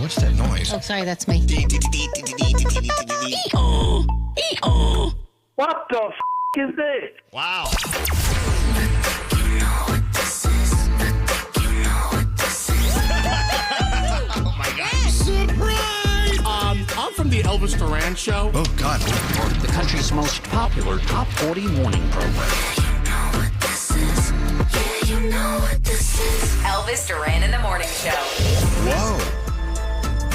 what's that noise? Oh, sorry, that's me. What the is this? Wow. Oh my God. Surprise! I'm from the Elvis Duran show. Oh God. The country's most popular top 40 morning program. Elvis Duran in the Morning Show. Whoa.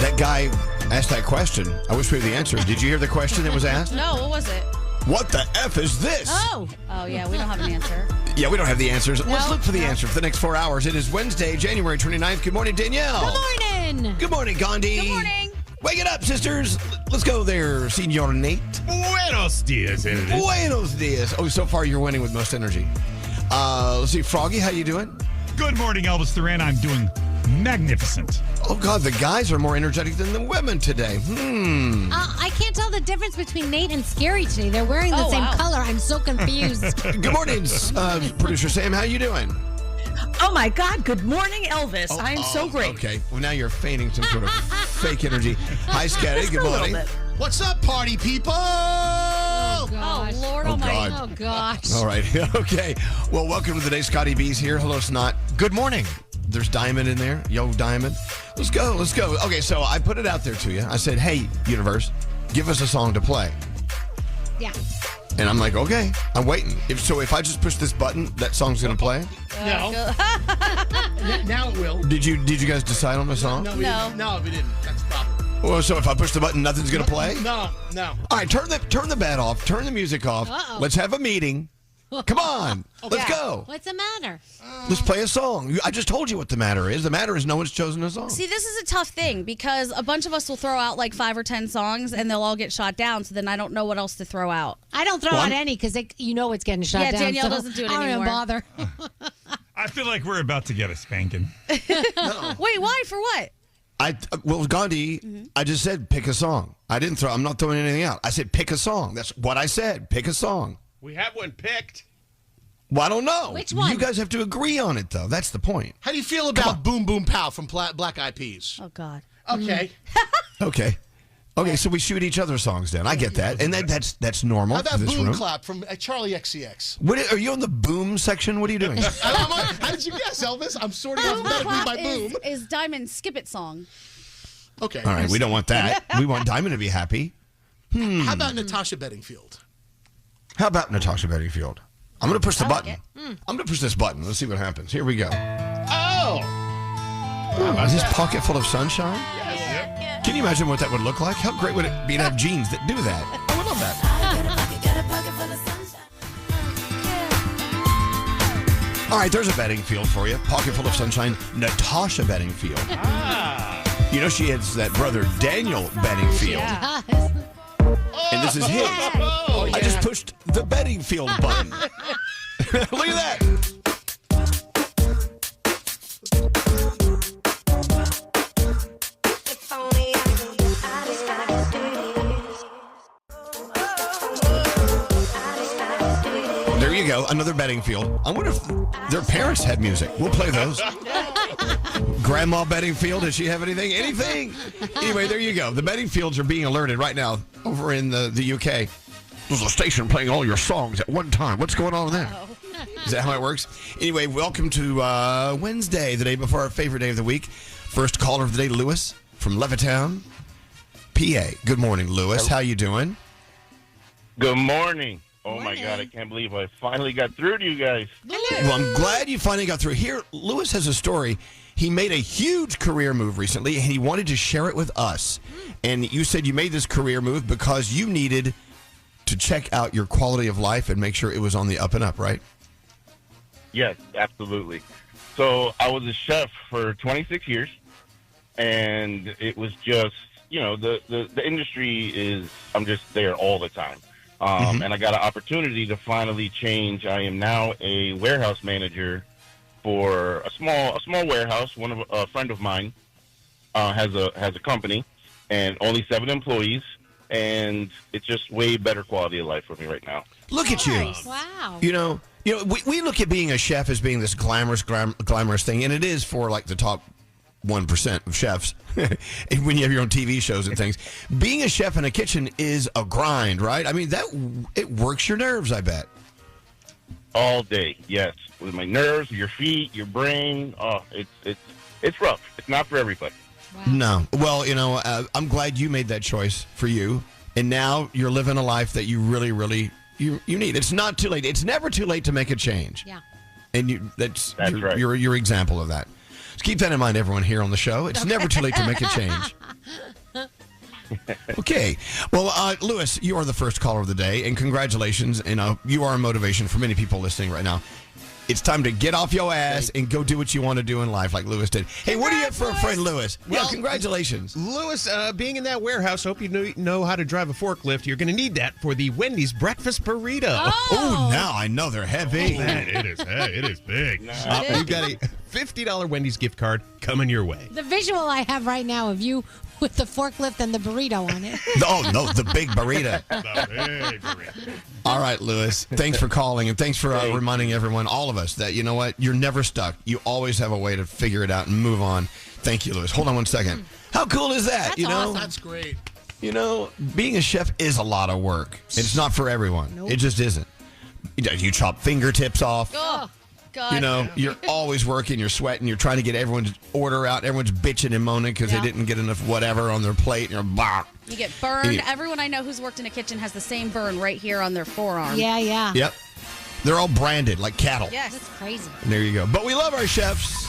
That guy asked that question. I wish we had the answer. Did you hear the question that was asked? No, what was it? What the F is this? Oh, yeah, we don't have an answer. Yeah, we don't have the answers. Let's look for the answer for the next 4 hours. It is Wednesday, January 29th. Good morning, Danielle. Good morning. Good morning, Gandhi. Good morning. Wake it up, sisters. Let's go there, Senor Nate. Buenos dias, Buenos dias. Oh, so far you're winning with most energy. Let's see, Froggy, how you doing? Good morning, Elvis Duran. I'm doing magnificent. Oh, God, the guys are more energetic than the women today. I can't tell the difference between Nate and Scary today. They're wearing the same color. I'm so confused. Good morning, producer Sam. How you doing? Oh, my God. Good morning, Elvis. I am so great. Okay. Well, now you're feigning some sort of fake energy. Hi, Scatty. Good morning. What's up, party people? Oh, Lord Oh, almighty. God. Oh, gosh. All right. Okay. Well, welcome to the day. Scotty B's here. Hello, Snot. Good morning. There's Diamond in there. Yo, Diamond. Let's go. Let's go. Okay, so I put it out there to you. I said, hey, universe, give us a song to play. Yeah. And I'm like, okay, I'm waiting. If I just push this button, that song's going to play? No. Now it will. Did you guys decide on the song? No, we didn't. That's the problem. Well, so if I push the button, nothing's going to play? No. All right, turn the bed off. Turn the music off. Uh-oh. Let's have a meeting. Come on. Let's go. What's the matter? Let's play a song. I just told you what the matter is. The matter is no one's chosen a song. See, this is a tough thing because a bunch of us will throw out like 5 or 10 songs and they'll all get shot down. So then I don't know what else to throw out. I don't throw out any because you know it's getting shut down. Yeah, Danielle so doesn't do it I don't anymore. even bother. I feel like we're about to get a spanking. Wait, why? For what? Well, Gandhi, I just said pick a song. I'm not throwing anything out. I said pick a song. That's what I said. Pick a song. We have one picked. Well, I don't know. Which one? You guys have to agree on it, though. That's the point. How do you feel about Boom Boom Pow from Black Eyed Peas? Oh, God. Okay. Okay. Okay, so we shoot each other's songs down. I get that. And that's normal How for about this Boom room. Clap from Charlie XCX? Are you on the boom section? What are you doing? How did you guess, Elvis? I'm sort of alphabetically by Boom. Is Diamond's Skip It song. Okay. All right, we don't want that. We want Diamond to be happy. How about Natasha Bedingfield? How about Natasha Bedingfield? I'm going to push the button. it. I'm going to push this button. Let's see what happens. Here we go. Oh! Is this pocket full of sunshine? Yes. Can you imagine what that would look like? How great would it be to have jeans that do that? I would love that. All right, there's a Bedingfield for you. Pocket full of sunshine. Natasha Bedingfield. You know she has that brother Daniel Bedingfield. And this is his. I just pushed the Bedingfield button. Look at that. There you go, another Bedingfield. I wonder if their parents had music. We'll play those. Grandma Bedingfield, does she have anything? Anything? Anyway, there you go. The Bedingfields are being alerted right now over in the UK. There's a station playing all your songs at one time. What's going on there? Is that how it works? Anyway, welcome to Wednesday, the day before our favorite day of the week. First caller of the day, Lewis from Levittown, PA. Good morning, Lewis. How you doing? Good morning. Oh, my God, I can't believe I finally got through to you guys. Well, I'm glad you finally got through. Here, Lewis has a story. He made a huge career move recently, and he wanted to share it with us. And you said you made this career move because you needed to check out your quality of life and make sure it was on the up and up, right? Yes, absolutely. So I was a chef for 26 years, and it was just, the industry is, I'm just there all the time. And I got an opportunity to finally change. I am now a warehouse manager for a small warehouse. A friend of mine has a company, and only 7 employees, and it's just way better quality of life for me right now. Look at you! Wow. We look at being a chef as being this glamorous thing, and it is for like the top 1% of chefs when you have your own TV shows and things. Being a chef in a kitchen is a grind, right? I mean, it works your nerves, I bet. All day, yes. With my nerves, your feet, your brain. Oh, it's rough. It's not for everybody. Wow. No. Well, I'm glad you made that choice for you. And now you're living a life that you really, really, you need. It's not too late. It's never too late to make a change. Yeah. And that's right. You're your example of that. So keep that in mind, everyone here on the show. It's never too late to make a change. Okay. Well, Lewis, you are the first caller of the day, and congratulations. And you are a motivation for many people listening right now. It's time to get off your ass and go do what you want to do in life like Lewis did. Hey, what do you have for a friend, Lewis? Well, yeah, congratulations. Lewis, being in that warehouse, hope you know how to drive a forklift. You're going to need that for the Wendy's breakfast burrito. Oh, now I know they're heavy. Oh, man, it is big. You've got a $50 Wendy's gift card coming your way. The visual I have right now of you with the forklift and the burrito on it. Oh, no, the big burrito. The big burrito. All right, Lewis. Thanks for calling, and thanks for reminding everyone, all of us, that, you know what? You're never stuck. You always have a way to figure it out and move on. Thank you, Lewis. Hold on one second. How cool is that? That's awesome. That's great. Being a chef is a lot of work. It's not for everyone. Nope. It just isn't. You chop fingertips off. Oh, God. You're always working, you're sweating, you're trying to get everyone's order out. Everyone's bitching and moaning because they didn't get enough whatever on their plate. And you're bah. You get burned. Everyone I know who's worked in a kitchen has the same burn right here on their forearm. Yeah. Yep. They're all branded like cattle. Yes. That's crazy. And there you go. But we love our chefs.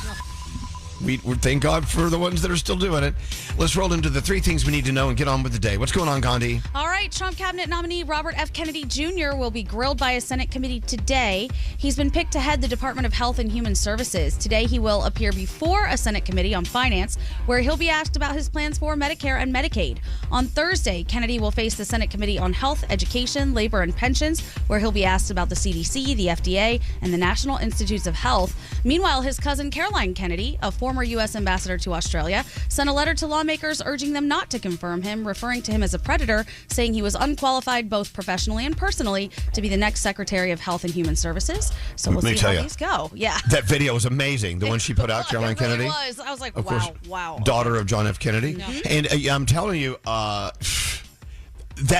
We thank God for the ones that are still doing it. Let's roll into the 3 things we need to know and get on with the day. What's going on, Gandhi? All right, Trump cabinet nominee Robert F. Kennedy Jr. will be grilled by a Senate committee today. He's been picked to head the Department of Health and Human Services. Today, he will appear before a Senate committee on finance, where he'll be asked about his plans for Medicare and Medicaid. On Thursday, Kennedy will face the Senate Committee on Health, Education, Labor, and Pensions, where he'll be asked about the CDC, the FDA, and the National Institutes of Health. Meanwhile, his cousin Caroline Kennedy, a former U.S. ambassador to Australia, sent a letter to lawmakers urging them not to confirm him, referring to him as a predator, saying he was unqualified both professionally and personally to be the next Secretary of Health and Human Services. So we'll see how these go. Yeah. That video was amazing. The one she put out, Caroline Kennedy. It was. I was like, of course, wow. Daughter of John F. Kennedy. No. And I'm telling you, that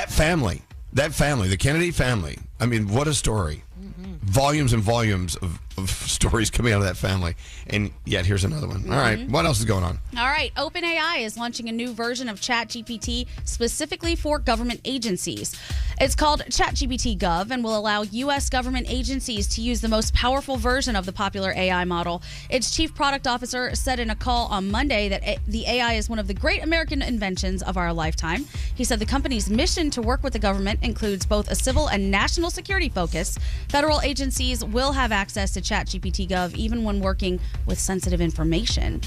family, the Kennedy family, I mean, what a story. Volumes and volumes of stories coming out of that family. And yet, here's another one. All right. What else is going on? All right. OpenAI is launching a new version of ChatGPT specifically for government agencies. It's called ChatGPT Gov and will allow U.S. government agencies to use the most powerful version of the popular AI model. Its chief product officer said in a call on Monday that the AI is one of the great American inventions of our lifetime. He said the company's mission to work with the government includes both a civil and national security focus. Federal agencies will have access to ChatGPT Gov even when working with sensitive information.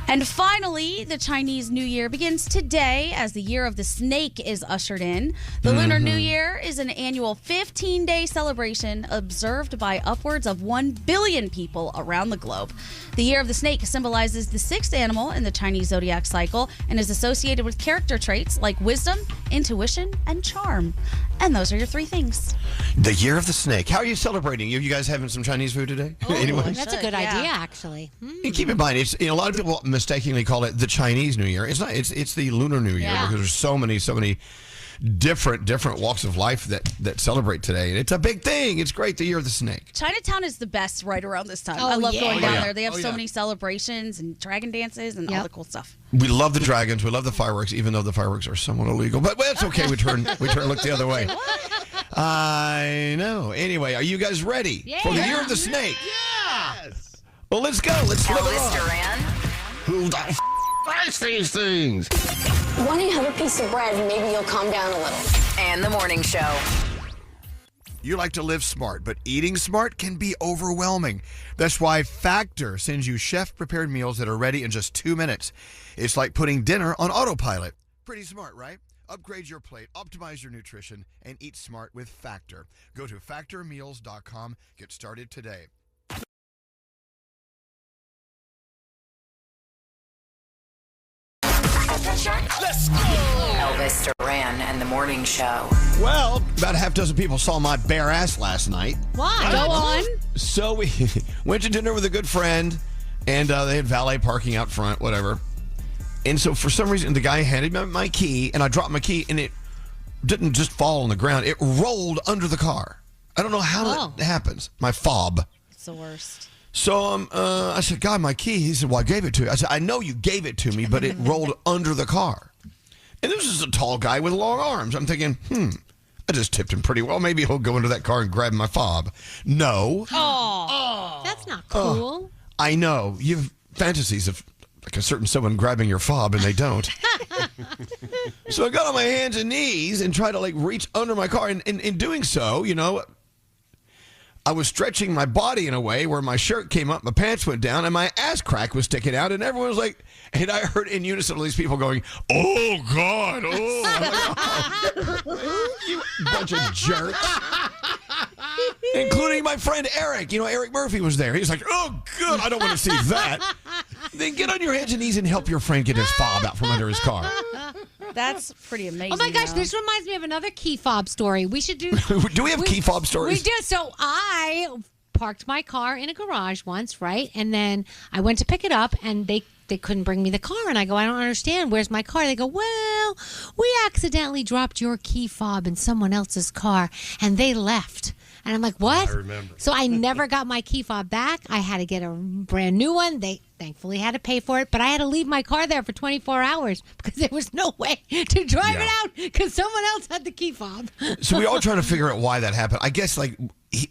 And finally, the Chinese New Year begins today as the Year of the Snake is ushered in. The Lunar New Year is an annual 15-day celebration observed by upwards of 1 billion people around the globe. The Year of the Snake symbolizes the 6th animal in the Chinese zodiac cycle and is associated with character traits like wisdom, intuition, and charm. And those are your 3 things. The Year of the Snake. How are you celebrating? You guys having some Chinese food today? Anyone? That's a good idea, actually. And keep in mind, it's a lot of people mistakenly call it the Chinese New Year. It's not. It's the Lunar New Year because there's so many different walks of life that celebrate today, and it's a big thing. It's great. The Year of the Snake. Chinatown is the best right around this time. I love going down there. They have so many celebrations and dragon dances and all the cool stuff. We love the dragons. We love the fireworks, even though the fireworks are somewhat illegal. But that's okay. We turn look the other way. I know. Anyway, are you guys ready for the Year of the Snake? Yes. Well, let's go. Let's flip it Elvis on. Duran. Who the writes these things? 1-800 piece of bread, maybe you'll calm down a little. And the morning show. You like to live smart, but eating smart can be overwhelming. That's why Factor sends you chef-prepared meals that are ready in just 2 minutes. It's like putting dinner on autopilot. Pretty smart, right? Upgrade your plate, optimize your nutrition, and eat smart with Factor. Go to factormeals.com. Get started today. Let's go! Elvis Duran and the morning show. Well, about a half dozen people saw my bare ass last night. Why? Go on. So we went to dinner with a good friend. And they had valet parking out front, whatever. And so for some reason, the guy handed me my key, and I dropped my key, and it didn't just fall on the ground. It rolled under the car. I don't know how that happens. My fob. It's the worst. So I said, God, my key. He said, well, I gave it to you. I said, I know you gave it to me, but it rolled under the car. And this is a tall guy with long arms. I'm thinking, I just tipped him pretty well. Maybe he'll go into that car and grab my fob. No. Oh. That's not cool. I know. You have fantasies of like a certain someone grabbing your fob, and they don't. So I got on my hands and knees and tried to like reach under my car. And in doing so, you know, I was stretching my body in a way where my shirt came up, my pants went down, and my ass crack was sticking out. And everyone was like, and I heard in unison all these people going, oh, God, oh. I'm like, oh, you bunch of jerks. Including my friend Eric. You know, Eric Murphy was there. He was like, oh, good, I don't want to see that. Then get on your hands and knees and help your friend get his fob out from under his car. That's pretty amazing. Oh my gosh, though. this reminds me of another key fob story. We should do. Do we have key fob stories? We do. So I parked my car in a garage once, right? And then I went to pick it up, and they couldn't bring me the car. And I go, I don't understand. Where's my car? They go, well, we accidentally dropped your key fob in someone else's car, and they left. And I'm like, what? I remember. So I never got my key fob back. I had to get a brand new one. They thankfully had to pay for it, but I had to leave my car there for 24 hours because there was no way to drive it out because someone else had the key fob. So we all trying to figure out why that happened. I guess like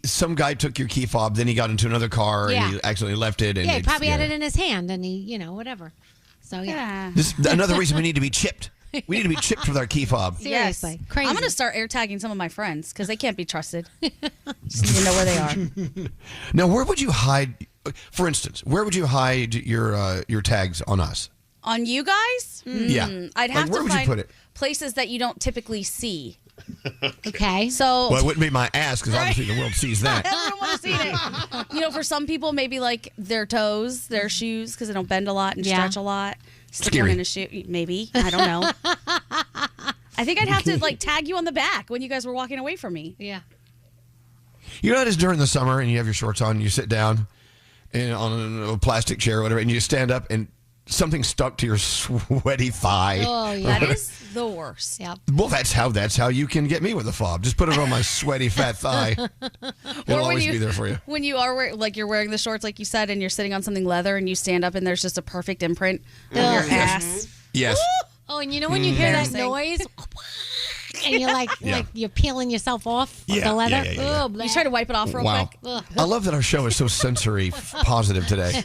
some guy took your key fob, then he got into another car and he accidentally left it. And he probably had it in his hand, and he, you know, whatever. So yeah. This is another reason we need to be chipped. We need to be chipped with our key fob. Seriously, crazy. I'm going to start air tagging some of my friends because they can't be trusted. Just need to know where they are. Now, where would you hide? For instance, where would you hide your tags on us? On you guys? Yeah. I'd have where to would find you put it? places that you don't typically see. Okay. So Well, it wouldn't be my ass because obviously the world sees that. Everyone want to see it. You know, for some people, maybe like their toes, their shoes, because they don't bend a lot and stretch a lot. Stick one in a shoe, maybe. I don't know. I think I'd have to like tag you on the back when you guys were walking away from me. Yeah. You know how it is during the summer and you have your shorts on and you sit down on a plastic chair or whatever and you stand up and something stuck to your sweaty thigh. Oh, yeah. That is the worst. Yep. Well, that's how you can get me with a fob. Just put it on my sweaty fat thigh. It'll always be there for you. When you are you're wearing the shorts like you said and you're sitting on something leather and you stand up and there's just a perfect imprint of your ass. Yes. Oh, and you know when you hear that noise and you're like you're peeling yourself off the leather? Yeah. Oh, you try to wipe it off real quick. I love that our show is so sensory positive today.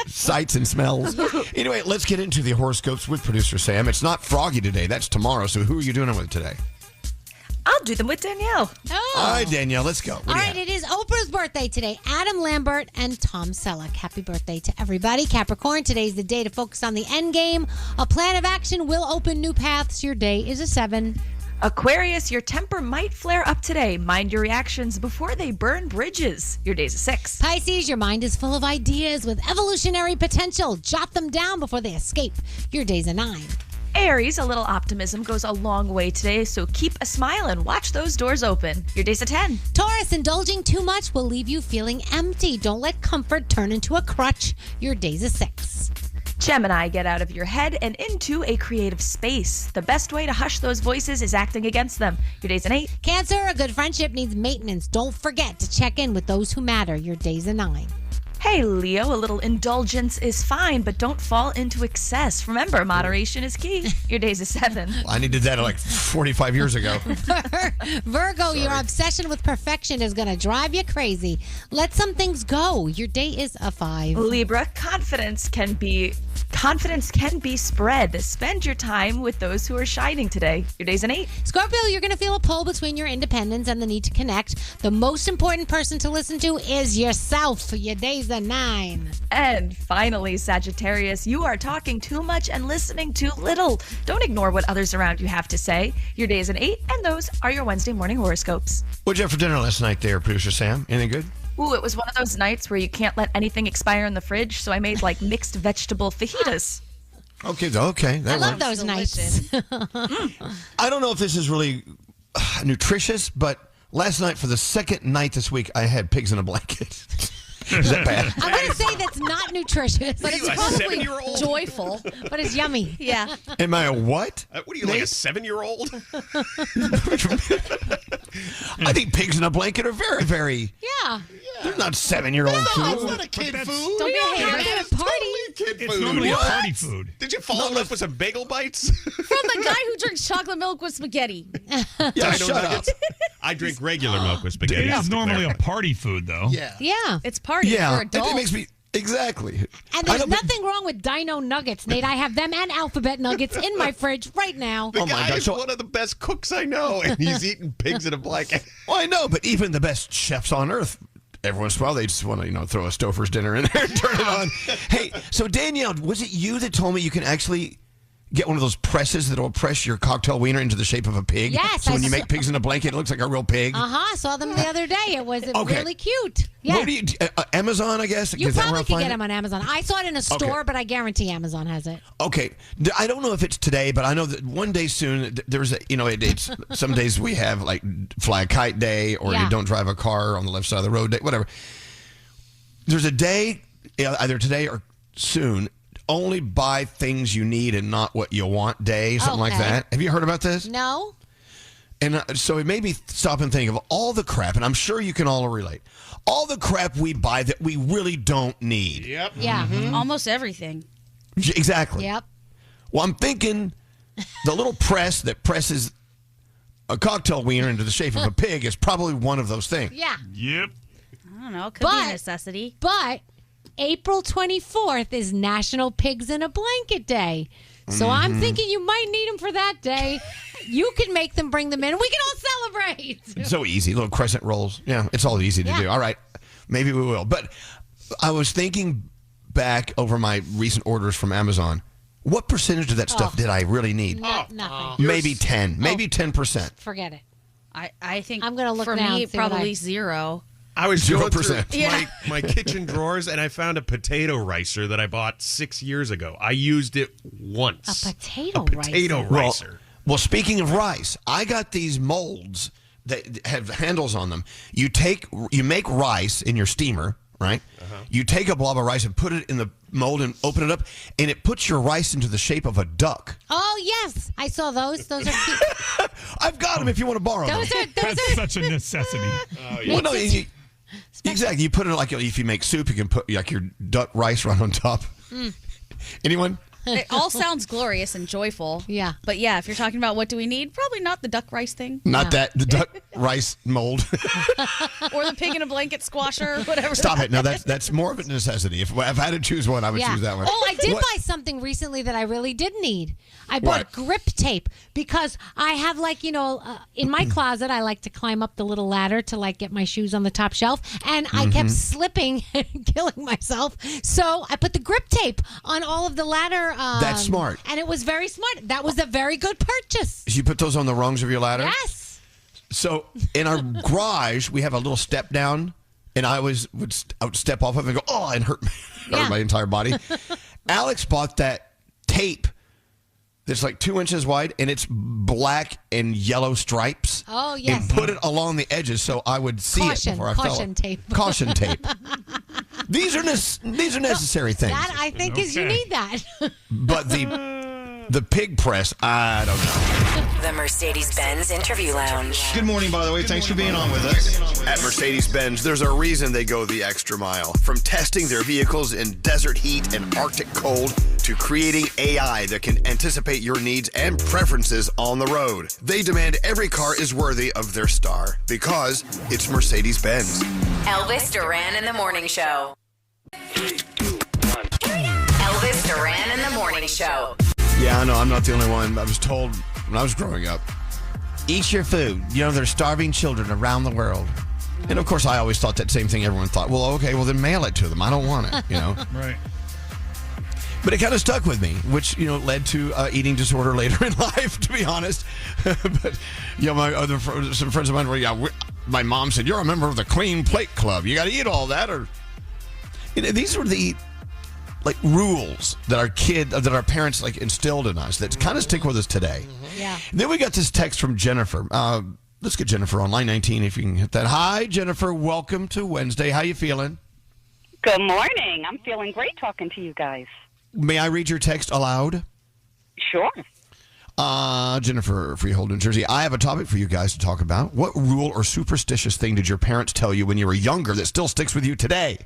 Sights and smells. Anyway, let's get into the horoscopes with producer Sam. It's not Froggy today. That's tomorrow. So who are you doing it with today? I'll do them with Danielle. Oh. All right, Danielle, let's go. All right, it is Oprah's birthday today. Adam Lambert and Tom Selleck. Happy birthday to everybody. Capricorn, today's the day to focus on the end game. A plan of action will open new paths. Your day is a 7. Aquarius, your temper might flare up today. Mind your reactions before they burn bridges. Your day's a 6. Pisces, your mind is full of ideas with evolutionary potential. Jot them down before they escape. Your day's a 9. Aries, a little optimism goes a long way today, so keep a smile and watch those doors open. Your day's a 10. Taurus, indulging too much will leave you feeling empty. Don't let comfort turn into a crutch. Your day's a 6. Gemini, get out of your head and into a creative space. The best way to hush those voices is acting against them. Your day's an 8. Cancer, a good friendship needs maintenance. Don't forget to check in with those who matter. Your day's a 9. Hey, Leo, a little indulgence is fine, but don't fall into excess. Remember, moderation is key. Your day's a 7. I needed that like 45 years ago. Virgo, your obsession with perfection is going to drive you crazy. Let some things go. Your day is a 5. Libra, confidence can be spread. Spend your time with those who are shining today. Your day's an 8. Scorpio, you're going to feel a pull between your independence and the need to connect. The most important person to listen to is yourself. Your day's a 9. And finally, Sagittarius, you are talking too much and listening too little. Don't ignore what others around you have to say. Your day is an 8, and those are your Wednesday morning horoscopes. What'd you have for dinner last night there, producer Sam? Anything good? Ooh, it was one of those nights where you can't let anything expire in the fridge, so I made like mixed vegetable fajitas. Okay. I love those nights. I don't know if this is really nutritious, but last night for the second night this week, I had pigs in a blanket. Is that bad? I'm going to say that's not nutritious. But it's You a probably 7-year-old? joyful. But it's yummy. Yeah. Am I a what? What are you, like a 7-year-old? I think pigs in a blanket are very, very. Yeah. They're not 7-year-old No, food. it's not a kid food. Don't be a hater. At a party. Kid It's food. normally What? a party food. Did you follow it up with some bagel bites? From the guy who drinks chocolate milk with spaghetti. Yeah, Dino shut up. nuggets? I drink regular milk with spaghetti. It just is to normally a clarify. party food, though. Yeah. It's party Yeah, for it adults. makes me exactly. And I there's know, but- nothing wrong with Dino nuggets, Nate. I have them and alphabet nuggets in my fridge right now. The Oh, my guy God, is so- one of the best cooks I know, and he's eating pigs in a blanket. Well, I know, but even the best chefs on earth, every once in a while, they just want to, throw a Stouffer's dinner in there and turn it on. Hey, so Danielle, was it you that told me you can actually get one of those presses that will press your cocktail wiener into the shape of a pig? Yes, So I when you saw- make pigs in a blanket, it looks like a real pig. Uh-huh. Saw them the other day. It was Okay. really cute. Yeah. Where do you, Amazon, I guess? You Is that where probably I'll can find get it? them on Amazon. I saw it in a store, but I guarantee Amazon has it. Okay, I don't know if it's today, but I know that one day soon there's it's some days we have like fly a kite day, or Yeah. you don't drive a car on the left side of the road day, whatever. There's a day either today or soon. Only buy things you need and not what you want day, something like Okay. that. Have you heard about this? No? And so it made me stop and think of all the crap, and I'm sure you can all relate. All the crap we buy that we really don't need. Yep. Yeah. Almost everything. Exactly. Yep. Well, I'm thinking the little press that presses a cocktail wiener into the shape of a pig is probably one of those things. Yeah. Yep. I don't know. It could be a necessity. But April 24th is National Pigs in a Blanket Day. So I'm thinking you might need them for that day. You can make them, bring them in, and we can all celebrate. It's so easy. Little crescent rolls. Yeah, it's all easy to Yeah. do. All right. Maybe we will. But I was thinking back over my recent orders from Amazon. What percentage of that stuff did I really need? Nothing. Maybe 10. Maybe 10%. Forget it. I think I'm gonna look for now me and see what probably I- 0. I was going through 0%. my kitchen drawers, and I found a potato ricer that I bought 6 years ago. I used it once. A potato ricer. Well, speaking of rice, I got these molds that have handles on them. You make rice in your steamer, right? You take a blob of rice and put it in the mold and open it up, and it puts your rice into the shape of a duck. Oh, yes. I saw those. Those are cute. I've got them if you want to borrow them. That's such a necessity. Well, no, exactly. You put it like if you make soup, you can put like your duck rice right on top. Anyone? It all sounds glorious and joyful. Yeah. But yeah, if you're talking about what do we need, probably not the duck rice thing. Not that the duck rice mold. Or the pig in a blanket squasher, whatever. Stop it! No, that's more of a necessity. If I had to choose one, I would choose that one. Oh, I did What? buy something recently that I really did need. I bought grip tape because I have in my closet, I like to climb up the little ladder to get my shoes on the top shelf, and I kept slipping and killing myself. So I put the grip tape on all of the ladder. That's smart. And it was very smart. That was a very good purchase. You put those on the rungs of your ladder? Yes. So in our garage, we have a little step down, and I would step off of it and go, oh, and hurt my entire body. Alex bought that tape that's like 2 inches wide, and it's black and yellow stripes. Oh, yes. And put it along the edges so I would see it before I fell. Caution tape. Caution tape. These are necessary things. That I think is you need that. But the pig press, I don't know. The Mercedes-Benz Interview Lounge. Good morning, by the way. Thanks for being on with us. At Mercedes-Benz, there's a reason they go the extra mile. From testing their vehicles in desert heat and Arctic cold to creating AI that can anticipate your needs and preferences on the road. They demand every car is worthy of their star because it's Mercedes-Benz. Elvis Duran in the Morning Show. Elvis Duran in the Morning Show. Yeah, I know. I'm not the only one. I was told when I was growing up, eat your food. There's starving children around the world. And of course, I always thought that same thing. Everyone thought, well, okay, well, then mail it to them. I don't want it, Right. But it kind of stuck with me, which, led to eating disorder later in life, to be honest. But, some friends of mine were, my mom said, you're a member of the Clean Plate Club. You got to eat all that. Or these were the rules that our parents instilled in us that kind of stick with us today. Yeah. Then we got this text from Jennifer. Let's get Jennifer on line 19 if you can hit that. Hi, Jennifer. Welcome to Wednesday. How you feeling? Good morning. I'm feeling great talking to you guys. May I read your text aloud? Sure. Jennifer, Freehold, New Jersey. I have a topic for you guys to talk about. What rule or superstitious thing did your parents tell you when you were younger that still sticks with you today?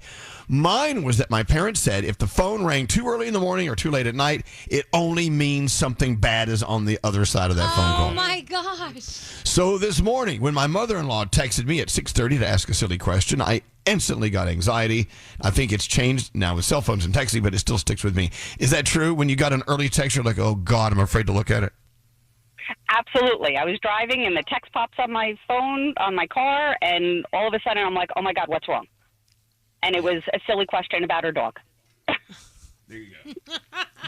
Mine was that my parents said if the phone rang too early in the morning or too late at night, it only means something bad is on the other side of that phone call. Oh, my gosh. So this morning, when my mother-in-law texted me at 6:30 to ask a silly question, I instantly got anxiety. I think it's changed now with cell phones and texting, but it still sticks with me. Is that true? When you got an early text, you're like, oh, God, I'm afraid to look at it. Absolutely. I was driving and the text pops on my phone, on my car, and all of a sudden I'm like, oh, my God, what's wrong? And it was a silly question about her dog. There you go.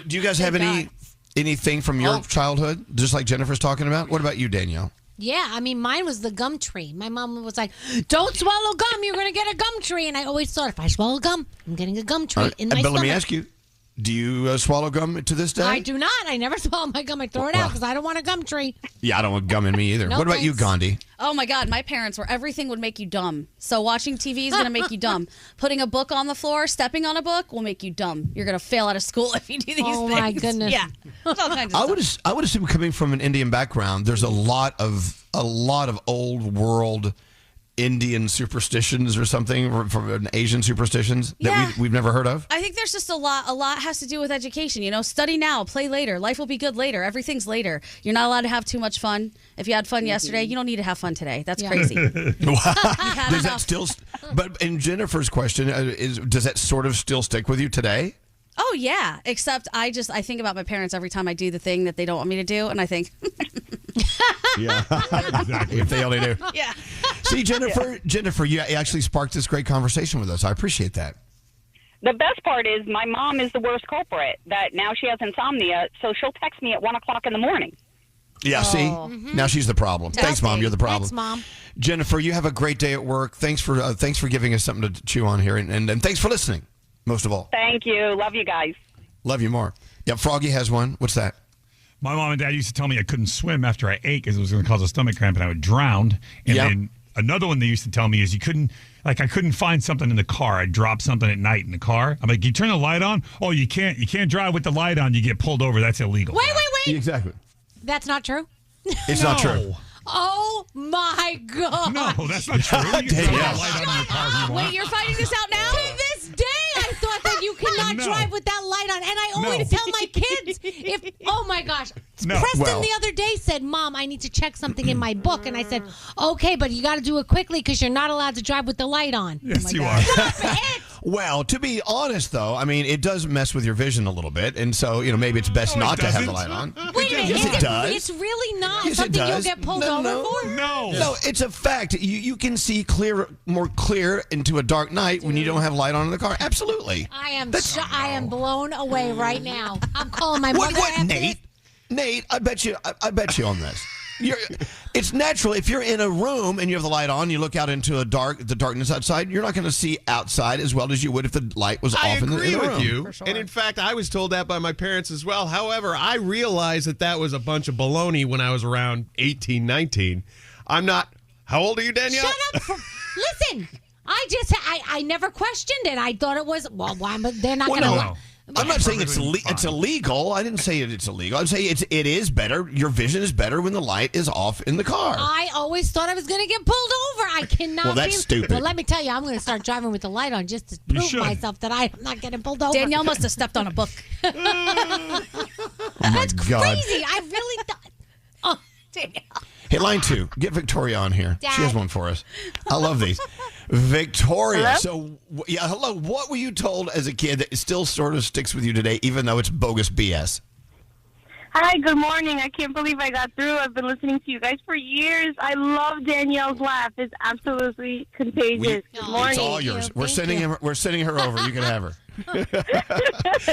Do you guys have anything from your childhood, just like Jennifer's talking about? What about you, Danielle? Yeah, I mean, mine was the gum tree. My mom was like, don't swallow gum, you're going to get a gum tree. And I always thought, if I swallow gum, I'm getting a gum tree in my But stomach. let me ask you, do you swallow gum to this day? I do not. I never swallow my gum. I throw it out because I don't want a gum tree. Yeah, I don't want gum in me either. No, what about you, Gandhi? Oh, my God. My parents were everything would make you dumb. So watching TV is going to make you dumb. Putting a book on the floor, stepping on a book will make you dumb. You're going to fail out of school if you do these things. Oh, my goodness. Yeah. All kinds of stuff. I would assume coming from an Indian background, there's a lot of old world Indian superstitions or something from Asian superstitions that we've never heard of. I think there's just a lot has to do with education. You know, study now, play later. Life will be good later. Everything's later. You're not allowed to have too much fun. If you had fun yesterday, you don't need to have fun today. That's crazy. Does that still? But in Jennifer's question, does that sort of still stick with you today? Oh yeah, except I think about my parents every time I do the thing that they don't want me to do, and I think, yeah, exactly. If they only knew. Yeah. See, Jennifer, you actually sparked this great conversation with us. I appreciate that. The best part is my mom is the worst culprit, that now she has insomnia, so she'll text me at 1 o'clock in the morning. Yeah, see? Now she's the problem. Thanks, Mom. You're the problem. Thanks, Mom. Jennifer, you have a great day at work. Thanks for giving us something to chew on here, and thanks for listening, most of all. Thank you. Love you guys. Love you more. Yeah, Froggy has one. What's that? My mom and dad used to tell me I couldn't swim after I ate because it was going to cause a stomach cramp and I would drown. And then another one they used to tell me is I couldn't find something in the car. I'd drop something at night in the car. I'm like, you turn the light on? Oh, you can't drive with the light on. You get pulled over. That's illegal. Wait. Exactly. That's not true? It's not true. Oh, my God. No, that's not true. You can throw the light on in your car if you want. wait, you're finding this out now? To this day, I thought that you cannot drive with that light on. And I always tell my kids, oh my gosh. Preston the other day said, Mom, I need to check something in my book. And I said, okay, but you got to do it quickly because you're not allowed to drive with the light on. Yes, you are. Stop it. Well, to be honest, though, I mean, it does mess with your vision a little bit. And so, maybe it's best not to have the light on. Wait a minute. Yes, it does. It's really not Yes, it something you'll does. get pulled over for? No, it's a fact. You can see more clear into a dark night when you don't have light on in the car. Absolutely. I am blown away right now. I'm calling my mother. What, Nate? Nate, I bet you on this. It's natural. If you're in a room and you have the light on, you look out into the darkness outside, you're not going to see outside as well as you would if the light was off in the room. I agree with you. Sure. And in fact, I was told that by my parents as well. However, I realized that was a bunch of baloney when I was around 18, 19. I'm not. How old are you, Danielle? Shut up. Listen, I never questioned it. I thought it was, they're not going to. No. I'm not saying it's illegal. I didn't say it's illegal. I'm saying it is better. Your vision is better when the light is off in the car. I always thought I was going to get pulled over. I cannot. Well, that's stupid. Well, let me tell you, I'm going to start driving with the light on just to prove myself that I'm not getting pulled over. Danielle must have stepped on a book. That's crazy. I really thought. Oh, Danielle. Hey, line 2. Get Victoria on here. Dad. She has one for us. I love these. Victoria. Hello? So, hello. What were you told as a kid that still sort of sticks with you today, even though it's bogus BS? Hi, good morning. I can't believe I got through. I've been listening to you guys for years. I love Danielle's laugh. It's absolutely contagious. Good morning. It's all yours. We're sending her over. You can have her.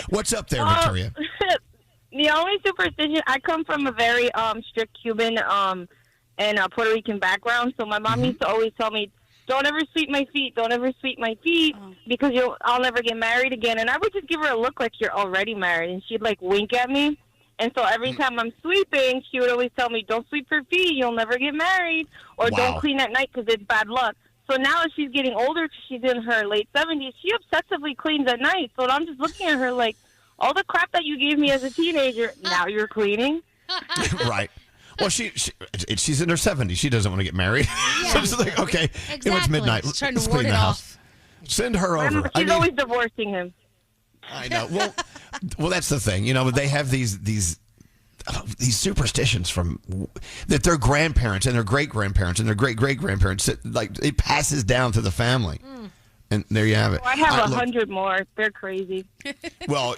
What's up there, Victoria? The only superstition, I come from a very strict Cuban and Puerto Rican background, so my mom used to always tell me, don't ever sweep my feet, don't ever sweep my feet, because I'll never get married again. And I would just give her a look like you're already married, and she'd like wink at me. And so every time I'm sweeping, she would always tell me, don't sweep your feet, you'll never get married, or don't clean at night because it's bad luck. So now as she's getting older, 'cause she's in her late 70s, she obsessively cleans at night. So I'm just looking at her like, all the crap that you gave me as a teenager, now you're cleaning. Right. Well, she's in her 70s. She doesn't want to get married. So it's like, okay, it's midnight. She's trying to Let's ward clean it the off. house. Send her over. She's always divorcing him. I know. Well, that's the thing. You know, they have these superstitions from that their grandparents and their great grandparents and their great great grandparents. Like it passes down to the family. And there you have it. Oh, I have 100 more. They're crazy. Well,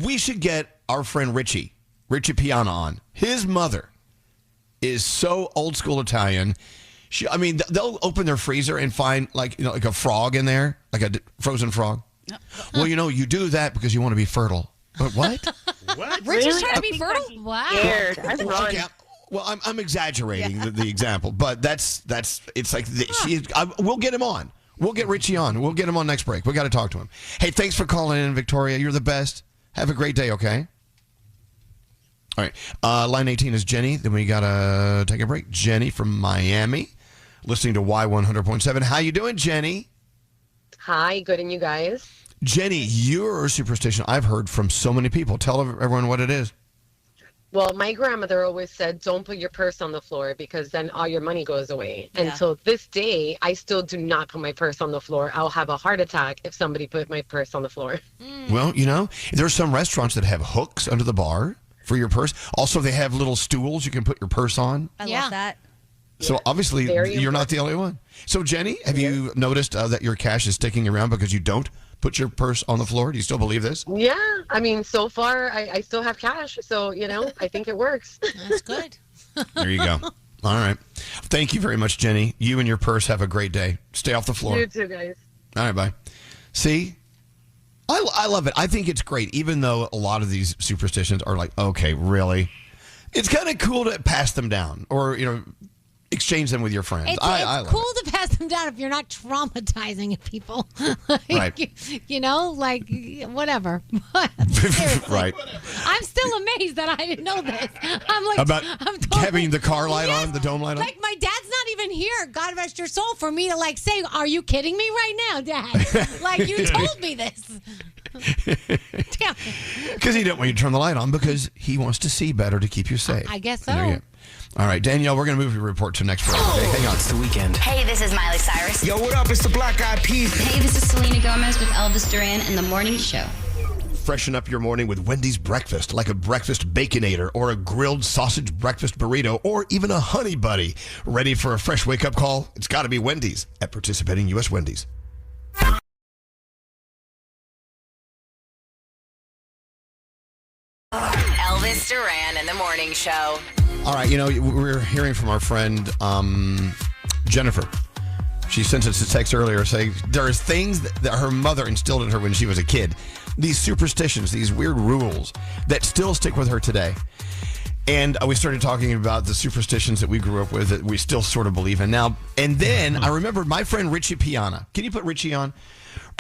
we should get our friend Richie Piana on. His mother is so old school Italian. They'll open their freezer and find like a frog in there, like a frozen frog. Well, you do that because you want to be fertile. But what? What? Richie's trying to be fertile? Wow. Scared. I'm Okay, well, I'm exaggerating the example, but that's it's like we'll get him on. We'll get Richie on. We'll get him on next break. We got to talk to him. Hey, thanks for calling in, Victoria. You're the best. Have a great day, okay? All right. Line 18 is Jenny. Then we got to take a break. Jenny from Miami, listening to Y100.7. How you doing, Jenny? Hi, good, and you guys? Jenny, your superstition I've heard from so many people. Tell everyone what it is. Well, my grandmother always said, don't put your purse on the floor because then all your money goes away. Yeah. And so this day, I still do not put my purse on the floor. I'll have a heart attack if somebody put my purse on the floor. Well, there are some restaurants that have hooks under the bar for your purse. Also, they have little stools you can put your purse on. I love that. So obviously, you're not the only one. So, Jenny, have you noticed that your cash is sticking around because you don't put your purse on the floor? Do you still believe this? Yeah, I mean, so far, I still have cash. So, I think it works. That's good. There you go. All right. Thank you very much, Jenny. You and your purse have a great day. Stay off the floor. You too, guys. All right, bye. See? I love it. I think it's great, even though a lot of these superstitions are like, okay, really? It's kind of cool to pass them down or, exchange them with your friends. It's I love cool to pass them down if you're not traumatizing people. Right. Whatever. Right. I'm still amazed that I didn't know this. I'm like, About I'm totally, having the car light on, the dome light on? Like, my dad's not even here, God rest your soul, for me to say, are you kidding me right now, Dad? Like, you told me this. Damn. Because he didn't want you to turn the light on because he wants to see better to keep you safe. I guess so. There you go. All right, Danielle, we're going to move your report to next break. Okay, hang on. It's the weekend. Hey, this is Miley Cyrus. Yo, what up? It's the Black Eyed Peas. Hey, this is Selena Gomez with Elvis Duran and The Morning Show. Freshen up your morning with Wendy's breakfast, like a breakfast Baconator or a grilled sausage breakfast burrito or even a Honey Buddy. Ready for a fresh wake-up call? It's got to be Wendy's at participating U.S. Wendy's. Elvis Duran and the Morning Show. All right, we're hearing from our friend Jennifer. She sent us a text earlier saying there's things that her mother instilled in her when she was a kid. These superstitions, these weird rules that still stick with her today. And we started talking about the superstitions that we grew up with that we still sort of believe in now. And then I remembered my friend Richie Piana. Can you put Richie on?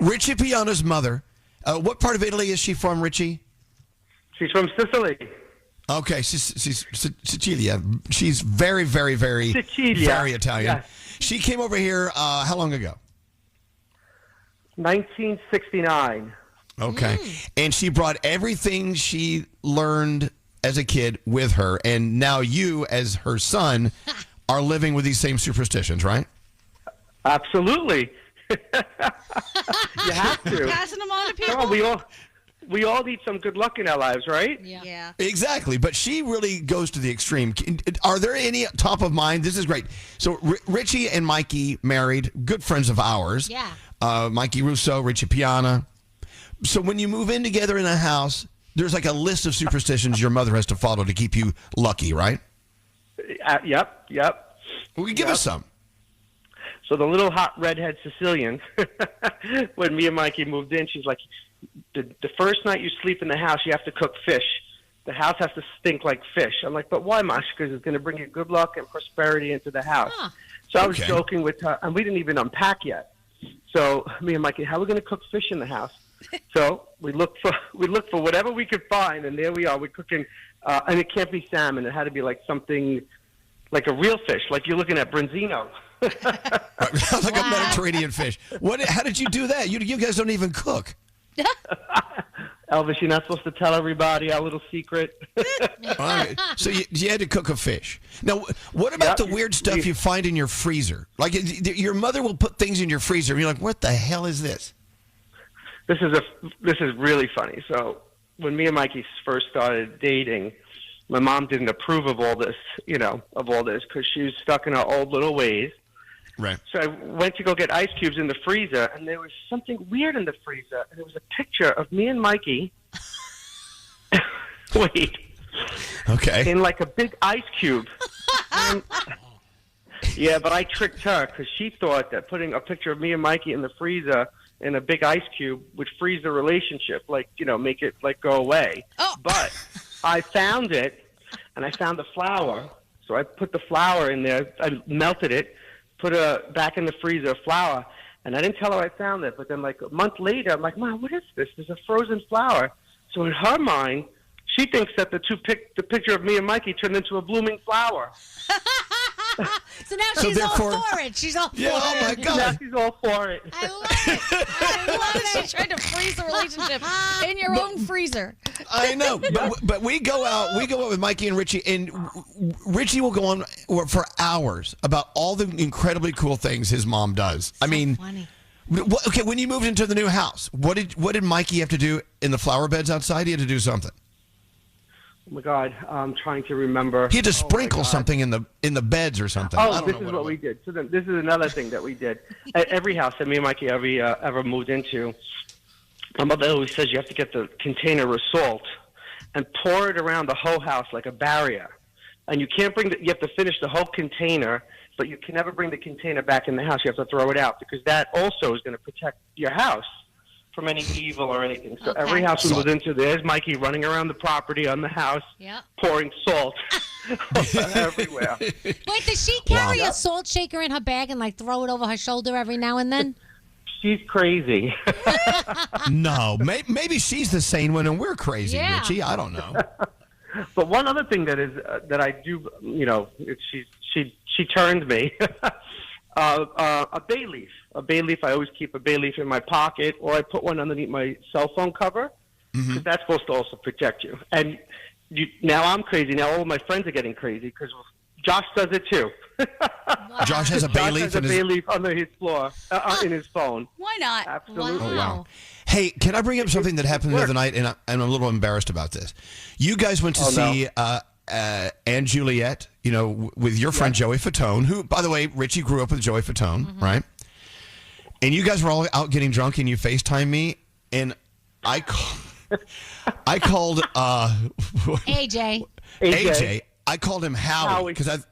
Richie Piana's mother. What part of Italy is she from, Richie? She's from Sicily. Okay, she's Sicilia. She's very, very, very, very Italian. Yes. She came over here how long ago? 1969. Okay. And she brought everything she learned as a kid with her. And now you, as her son, are living with these same superstitions, right? Absolutely. You have to. Passing them on to people. Come on, we all need some good luck in our lives, right? Yeah. Exactly. But she really goes to the extreme. Are there any top of mind? This is great. So Richie and Mikey married, good friends of ours. Yeah. Mikey Russo, Richie Piana. So when you move in together in a house, there's like a list of superstitions your mother has to follow to keep you lucky, right? Yep. Well, give us some. So the little hot redhead Sicilian, when me and Mikey moved in, she's like, the first night you sleep in the house, you have to cook fish. The house has to stink like fish. I'm like, but why, Mosh? Because it's going to bring you good luck and prosperity into the house. Huh. So I was joking with her, and we didn't even unpack yet. So me and Mikey, how are we going to cook fish in the house? So we looked for whatever we could find, and there we are. We're cooking, and it can't be salmon. It had to be like something like a real fish, like you're looking at branzino. Like a Mediterranean fish. How did you do that? You guys don't even cook. Elvis, you're not supposed to tell everybody our little secret. All right. So you had to cook a fish. Now, what about the weird stuff you find in your freezer? Like your mother will put things in your freezer, and you're like, "What the hell is this?" This is really funny. So when me and Mikey first started dating, my mom didn't approve of all this, because she was stuck in her old little ways. Right. So I went to go get ice cubes in the freezer, and there was something weird in the freezer. And it was a picture of me and Mikey. Wait. Okay. In like a big ice cube. Yeah, but I tricked her because she thought that putting a picture of me and Mikey in the freezer in a big ice cube would freeze the relationship, make it go away. Oh. But I found it, and I found the flour. So I put the flour in there. I melted it. Put it back in the freezer, flour, and I didn't tell her I found it. But then, like a month later, I'm like, "Mom, what is this? There's a frozen flower." So in her mind, she thinks that the picture of me and Mikey turned into a blooming flower. So now she's all for it. She's all for it. Oh my God. Now she's all for it. I love it. I love it. She tried to freeze the relationship in your own freezer. I know, but we go out with Mikey and Richie, and Richie will go on for hours about all the incredibly cool things his mom does. I mean, funny. Okay, when you moved into the new house, what did Mikey have to do in the flower beds outside? He had to do something. Oh my God, I'm trying to remember. He had to sprinkle something in the beds or something. Oh, this is what we did. So then, this is another thing that we did. At every house that me and Mikey ever moved into, my mother always says you have to get the container of salt and pour it around the whole house like a barrier. And you can't you have to finish the whole container, but you can never bring the container back in the house. You have to throw it out because that also is going to protect your house from any evil or anything. So every house we moved into, there's Mikey running around the property on the house, pouring salt everywhere. Wait, does she carry a salt shaker in her bag and throw it over her shoulder every now and then? She's crazy. No, maybe she's the sane one and we're crazy, Richie. I don't know. But one other thing that is that I do, she turned me. A bay leaf. A bay leaf. I always keep a bay leaf in my pocket, or I put one underneath my cell phone cover, because that's supposed to also protect you. And now I'm crazy. Now all of my friends are getting crazy because Josh does it too. Josh has a bay leaf. Has a bay leaf under his floor in his phone. Why not? Absolutely. Oh, wow. Hey, can I bring up something that happened the other night? And I'm a little embarrassed about this. You guys went to see Anne Juliet, with your friend Joey Fatone, who, by the way, Richie grew up with Joey Fatone, right? And you guys were all out getting drunk, and you FaceTimed me, and I called AJ. I called him Howie because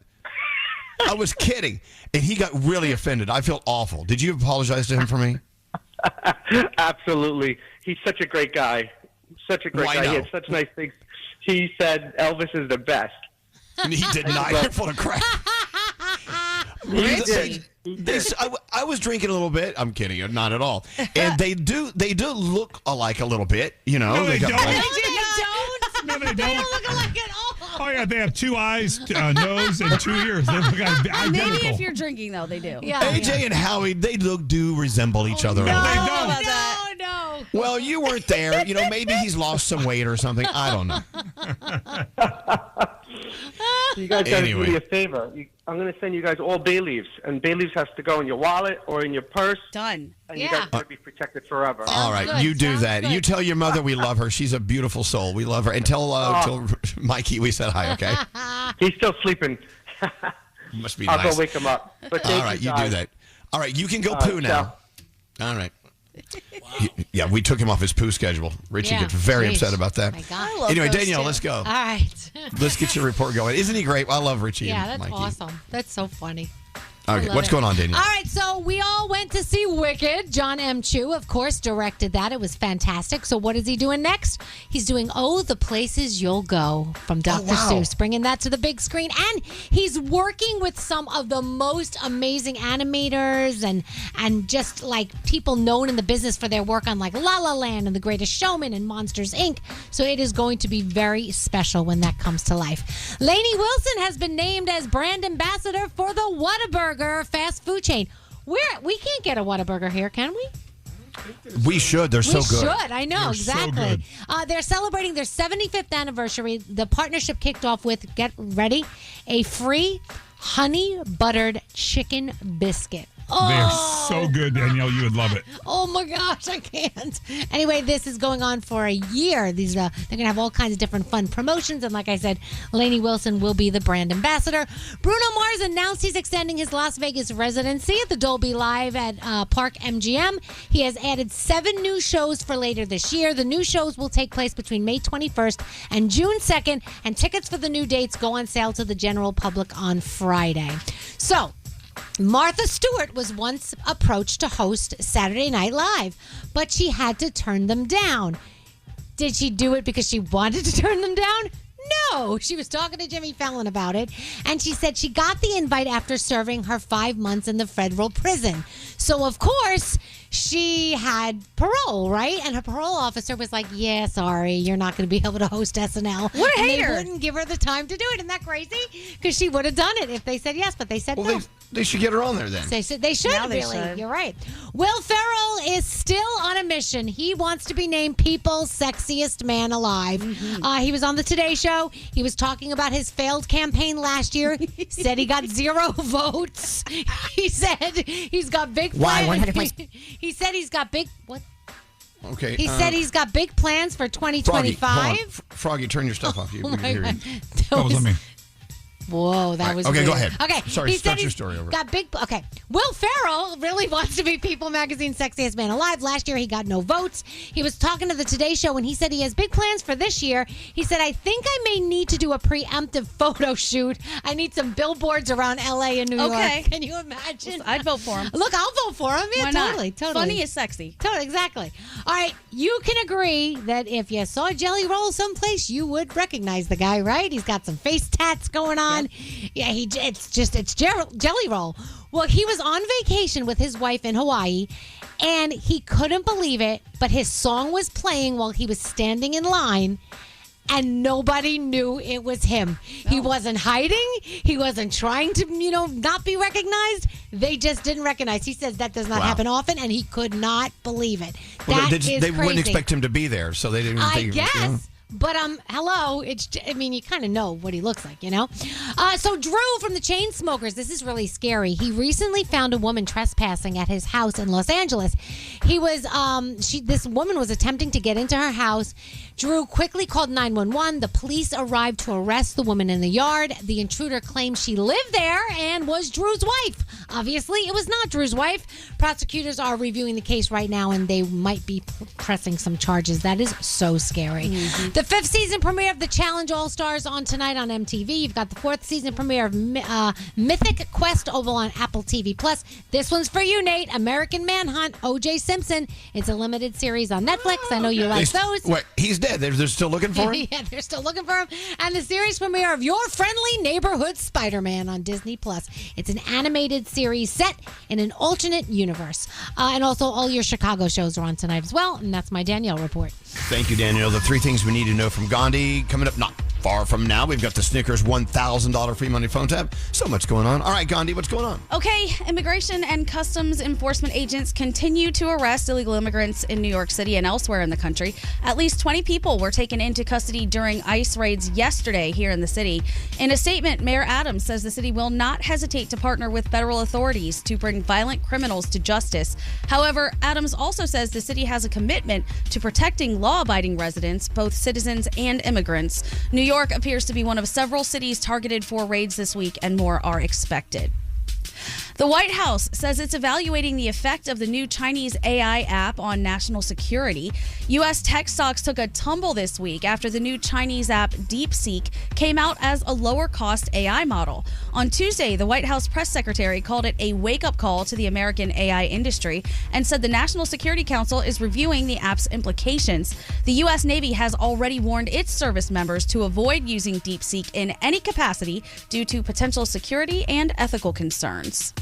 I was kidding, and he got really offended. I feel awful. Did you apologize to him for me? Absolutely. He's such a great guy. Such a great guy. He had such nice things. He said Elvis is the best. And he did not. You're full of crap. I was drinking a little bit. I'm kidding. Not at all. And they do look alike a little bit. No, they don't. No, they don't. They don't look alike at all. Oh, yeah, they have 2 eyes, nose, and 2 ears. They look identical. Maybe if you're drinking, though, they do. Yeah, AJ and Howie, they do resemble each other. No, they don't. No. Well, you weren't there. Maybe he's lost some weight or something. I don't know. You guys got to do me a favor. I'm going to send you guys all bay leaves, and bay leaves has to go in your wallet or in your purse. Done. And you guys to be protected forever. All right, you do that. You tell your mother we love her. She's a beautiful soul. We love her. And tell Mikey we said hi, okay? He's still sleeping. Must be I'll nice. go wake him up. But all right, you do that. All right, you can go poo now. All right. Wow. Yeah, we took him off his poo schedule. Richie gets very upset about that. My God. Anyway, Danielle, let's go. All right. Let's get your report going. Isn't he great? I love Richie and that's Mikey. awesome. That's so funny. Okay, what's going on, Danielle? All right, so we all went to see Wicked. John M. Chu, of course, directed that. It was fantastic. So what is he doing next? He's doing the Places You'll Go from Dr. Seuss, bringing that to the big screen. And he's working with some of the most amazing animators and just people known in the business for their work on La La Land and The Greatest Showman and Monsters, Inc. So it is going to be very special when that comes to life. Lainey Wilson has been named as brand ambassador for the Whataburger. Whataburger fast food chain. We can't get a Whataburger here, can we? We should. They're so We good. should. I know, exactly. They're celebrating their 75th anniversary. The partnership kicked off with, get ready, a free honey buttered chicken biscuit. They're so good, Danielle. You would love it. Oh my gosh, I can't. Anyway, this is going on for a year. They're going to have all kinds of different fun promotions. And like I said, Lainey Wilson will be the brand ambassador. Bruno Mars announced he's extending his Las Vegas residency at the Dolby Live at Park MGM. He has added 7 new shows for later this year. The new shows will take place between May 21st and June 2nd. And tickets for the new dates go on sale to the general public on Friday. So, Martha Stewart was once approached to host Saturday Night Live, but she had to turn them down. Did she do it because she wanted to turn them down? No, she was talking to Jimmy Fallon about it, and she said she got the invite after serving her 5 months in the federal prison. So, of course, she had parole, right? And her parole officer was like, yeah, sorry, you're not going to be able to host SNL. What a and hater. they wouldn't give her the time to do it. Isn't that crazy? Because she would have done it if they said yes, but they said no. They should get her on there then. They should, Now they really. should. You're right. Will Ferrell is still on a mission. He wants to be named People's Sexiest Man Alive. He was on the Today Show. He was talking about his failed campaign last year. Said he got 0 votes. He said he's got big Why? plans. He said he's got big... What? Okay. He said he's got big plans for 2025. Froggy, hold on. Froggy, turn your stuff off. We can hear you. That was on me. Whoa, that was okay, weird. go ahead. Okay, Sorry, he start said your he's story over. Got big. Okay, Will Ferrell really wants to be People Magazine's Sexiest Man Alive. Last year, he got no votes. He was talking to the Today Show, and he said he has big plans for this year. He said, "I think I may need to do a preemptive photo shoot. I need some billboards around L.A. and New Okay. York." Can you imagine? I'd vote for him. Look, I'll vote for him. Yeah, Why not? totally. Funny is sexy. Totally, exactly. All right, you can agree that if you saw Jelly Roll someplace, you would recognize the guy, right? He's got some face tats going on. Yeah, it's Jelly Roll. Well, he was on vacation with his wife in Hawaii, and he couldn't believe it, but his song was playing while he was standing in line, and nobody knew it was him. He wasn't hiding. He wasn't trying to, not be recognized. They just didn't recognize. He says that does not happen often, and he could not believe it. Well, That is they wouldn't crazy. expect him to be there, so they didn't I think. guess. But hello, you kind of know what he looks like, So Drew from the Chainsmokers, this is really scary. He recently found a woman trespassing at his house in Los Angeles. He was, this woman was attempting to get into her house. Drew quickly called 911. The police arrived to arrest the woman in the yard. The intruder claimed she lived there and was Drew's wife. Obviously, it was not Drew's wife. Prosecutors are reviewing the case right now, and they might be pressing some charges. That is so scary. The 5th season premiere of The Challenge All-Stars on tonight on MTV. You've got the 4th season premiere of Mythic Quest over on Apple TV+. This one's for you, Nate. American Manhunt, O.J. Simpson. It's a limited series on Netflix. I know you like those. Wait, he's dead. They're still looking for him? Yeah, they're still looking for him. And the series premiere of Your Friendly Neighborhood Spider-Man on Disney+. It's an animated series set in an alternate universe. And also all your Chicago shows are on tonight as well. And that's my Danielle report. Thank you, Danielle. The 3 things we need to know from Gandhi coming up not far from now. We've got the Snickers $1,000 free money phone tab. So much going on. All right, Gandhi, what's going on? Okay, Immigration and Customs Enforcement agents continue to arrest illegal immigrants in New York City and elsewhere in the country. At least 20 people were taken into custody during ICE raids yesterday here in the city. In a statement, Mayor Adams says the city will not hesitate to partner with federal authorities to bring violent criminals to justice. However, Adams also says the city has a commitment to protecting law-abiding residents, both citizens and immigrants. New York appears to be one of several cities targeted for raids this week, and more are expected. The White House says it's evaluating the effect of the new Chinese AI app on national security. U.S. tech stocks took a tumble this week after the new Chinese app DeepSeek came out as a lower-cost AI model. On Tuesday, the White House press secretary called it a wake-up call to the American AI industry and said the National Security Council is reviewing the app's implications. The U.S. Navy has already warned its service members to avoid using DeepSeek in any capacity due to potential security and ethical concerns.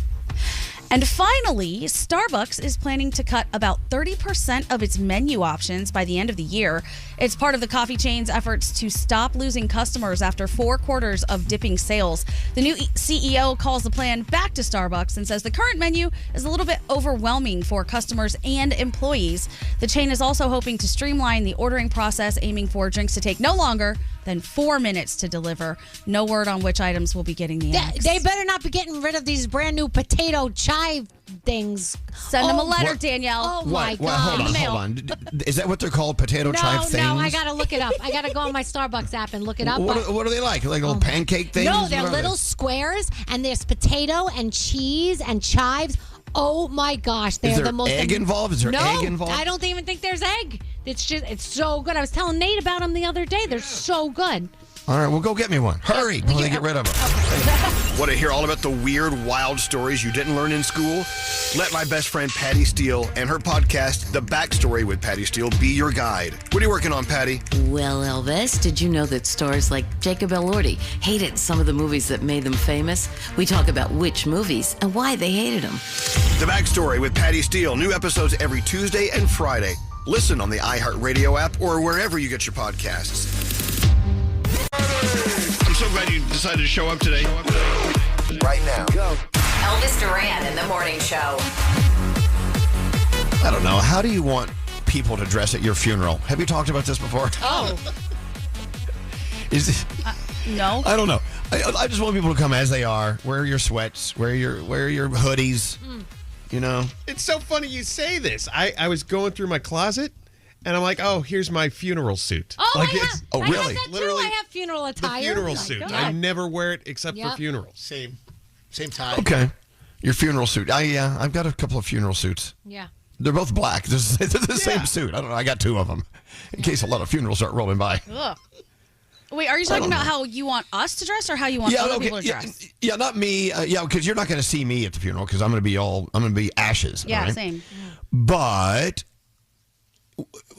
And finally, Starbucks is planning to cut about 30% of its menu options by the end of the year. It's part of the coffee chain's efforts to stop losing customers after 4 quarters of dipping sales. The new CEO calls the plan back to Starbucks and says the current menu is a little bit overwhelming for customers and employees. The chain is also hoping to streamline the ordering process, aiming for drinks to take no longer than 4 minutes to deliver. No word on which items will be getting the axe. They better not be getting rid of these brand new potato chive things. Send them a letter, Danielle. Oh, my God. Hold on. Is that what they're called, potato chive things? No, I got to look it up. I got to go on my Starbucks app and look it up. What are they like? Like little pancake things? No, they're little squares, and there's potato and cheese and chives. Oh, my gosh. They're the most... egg involved? Is there egg involved? I don't even think there's egg. It's so good. I was telling Nate about them the other day. They're so good. All right, well, go get me one. Hurry. While they get rid of them. Want to hear all about the weird, wild stories you didn't learn in school? Let my best friend Patty Steele and her podcast, The Backstory with Patty Steele, be your guide. What are you working on, Patty? Well, Elvis, did you know that stars like Jacob Elordi hated some of the movies that made them famous? We talk about which movies and why they hated them. The Backstory with Patty Steele. New episodes every Tuesday and Friday. Listen on the iHeartRadio app or wherever you get your podcasts. I'm so glad you decided to show up today. Right now. Go. Elvis Duran in the morning show. I don't know. How do you want people to dress at your funeral? Have you talked about this before? Oh. No. I don't know. I just want people to come as they are. Wear your sweats. Wear your hoodies. You know? It's so funny you say this. I was going through my closet, and I'm like, oh, here's my funeral suit. Oh, like I have. Oh, I really? have that too. Literally I have funeral The attire. funeral Oh, suit. God. I never wear it except for funerals. Same tie. Okay. Your funeral suit. I've got a couple of funeral suits. Yeah. They're both black. They're the same suit. I don't know. I got 2 of them in case a lot of funerals start rolling by. Ugh. Wait, are you talking about how you want us to dress or how you want other people to dress? Yeah, not me. Because you're not going to see me at the funeral because I'm going to be ashes. Yeah, right? same. But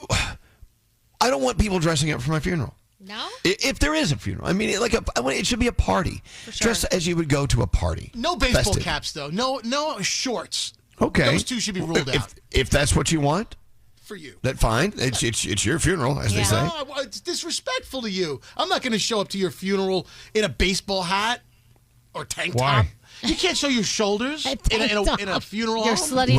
I don't want people dressing up for my funeral. No? If there is a funeral. I mean, it should be a party. Sure. Dress as you would go to a party. No baseball Festive. caps, though. No shorts. Okay. Those 2 should be ruled out. If that's what you want. For you. That's fine. It's your funeral, as they say. No, it's disrespectful to you. I'm not going to show up to your funeral in a baseball hat or tank top. You can't show your shoulders in a funeral Your home. slutty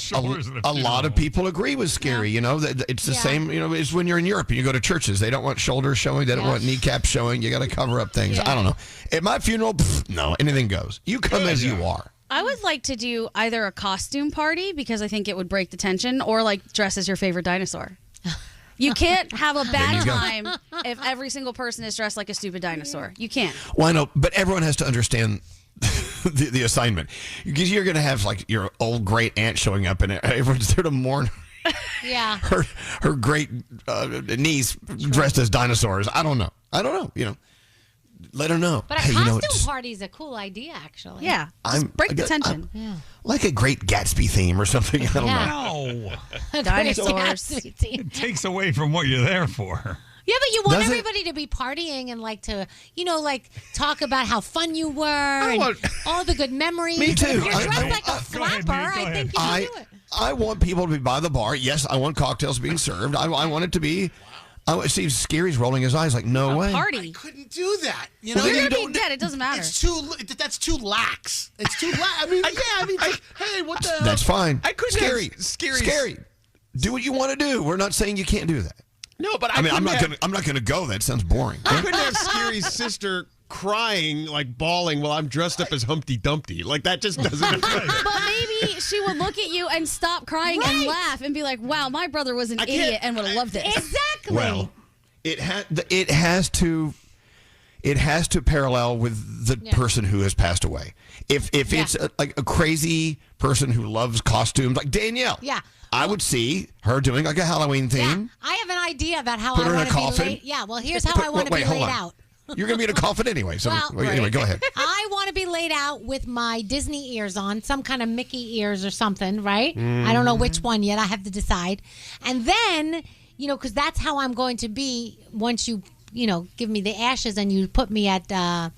shoulder. A lot of people agree with scary. You know, that it's the same. You know, as when you're in Europe and you go to churches. They don't want shoulders showing. They don't want kneecaps showing. You got to cover up things. I don't know. At my funeral, no, anything goes. You come as you are. I would like to do either a costume party because I think it would break the tension, or like dress as your favorite dinosaur. You can't have a bad time if every single person is dressed like a stupid dinosaur. You can't. Well, I know, but everyone has to understand the assignment. Because you're going to have like your old great aunt showing up, and everyone's there to mourn. Yeah. Her great niece dressed as dinosaurs. I don't know. You know. Let her know. But a costume party is a cool idea, actually. Yeah. Break the tension. Like a Great Gatsby theme or something. I don't know. No. Dinosaurs. It takes away from what you're there for. Yeah, but you want everybody to be partying and like to, like talk about how fun you were and all the good memories. Me too. If you're dressed like a flapper, I think you can do it. I want people to be by the bar. Yes, I want cocktails being served. I want it to be. See, Scary's rolling his eyes like, no way. Party. I couldn't do that. You know, you're gonna be dead. It doesn't matter. That's too lax. It's too lax. I mean, hey, what the? That's fine. I couldn't Scary. Do what you want to do. We're not saying you can't do that. No, but I'm not gonna go. That sounds boring. I couldn't have Scary's sister crying, like bawling, while I'm dressed up as Humpty Dumpty. Like that just doesn't. But maybe she would look at you and stop crying and laugh and be like, "Wow, my brother was an idiot and would have loved this." Exactly. Well, it has to parallel with the person who has passed away. If it's like a crazy person who loves costumes, like Danielle. Yeah. I would see her doing like a Halloween theme. Yeah. I have an idea about how Put her I in want a to coffin. be laid. Yeah, well, here's how I want to be laid out. You're going to be in a coffin anyway. So anyway, go ahead. I want to be laid out with my Disney ears on, some kind of Mickey ears or something, right? I don't know which one yet. I have to decide. And then, because that's how I'm going to be once you give me the ashes and you put me at, the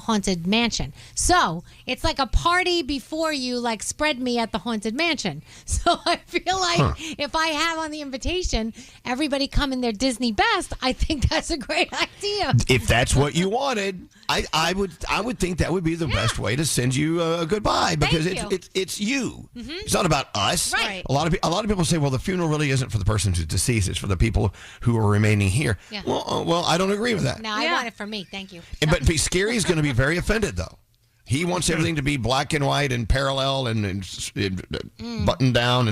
haunted mansion. So it's like a party before you like spread me at the haunted mansion. So I feel like if I have on the invitation, everybody come in their Disney best, I think that's a great idea. If that's what you wanted, I would think that would be the best way to send you a goodbye, because it's you. Mm-hmm. It's not about us. Right. A lot of people say, well, the funeral really isn't for the person who's deceased. It's for the people who are remaining here. Yeah. Well, I don't agree with that. No, I want it for me. Thank you. But Scary is going to be very offended, though. He wants everything to be black and white and parallel and buttoned down,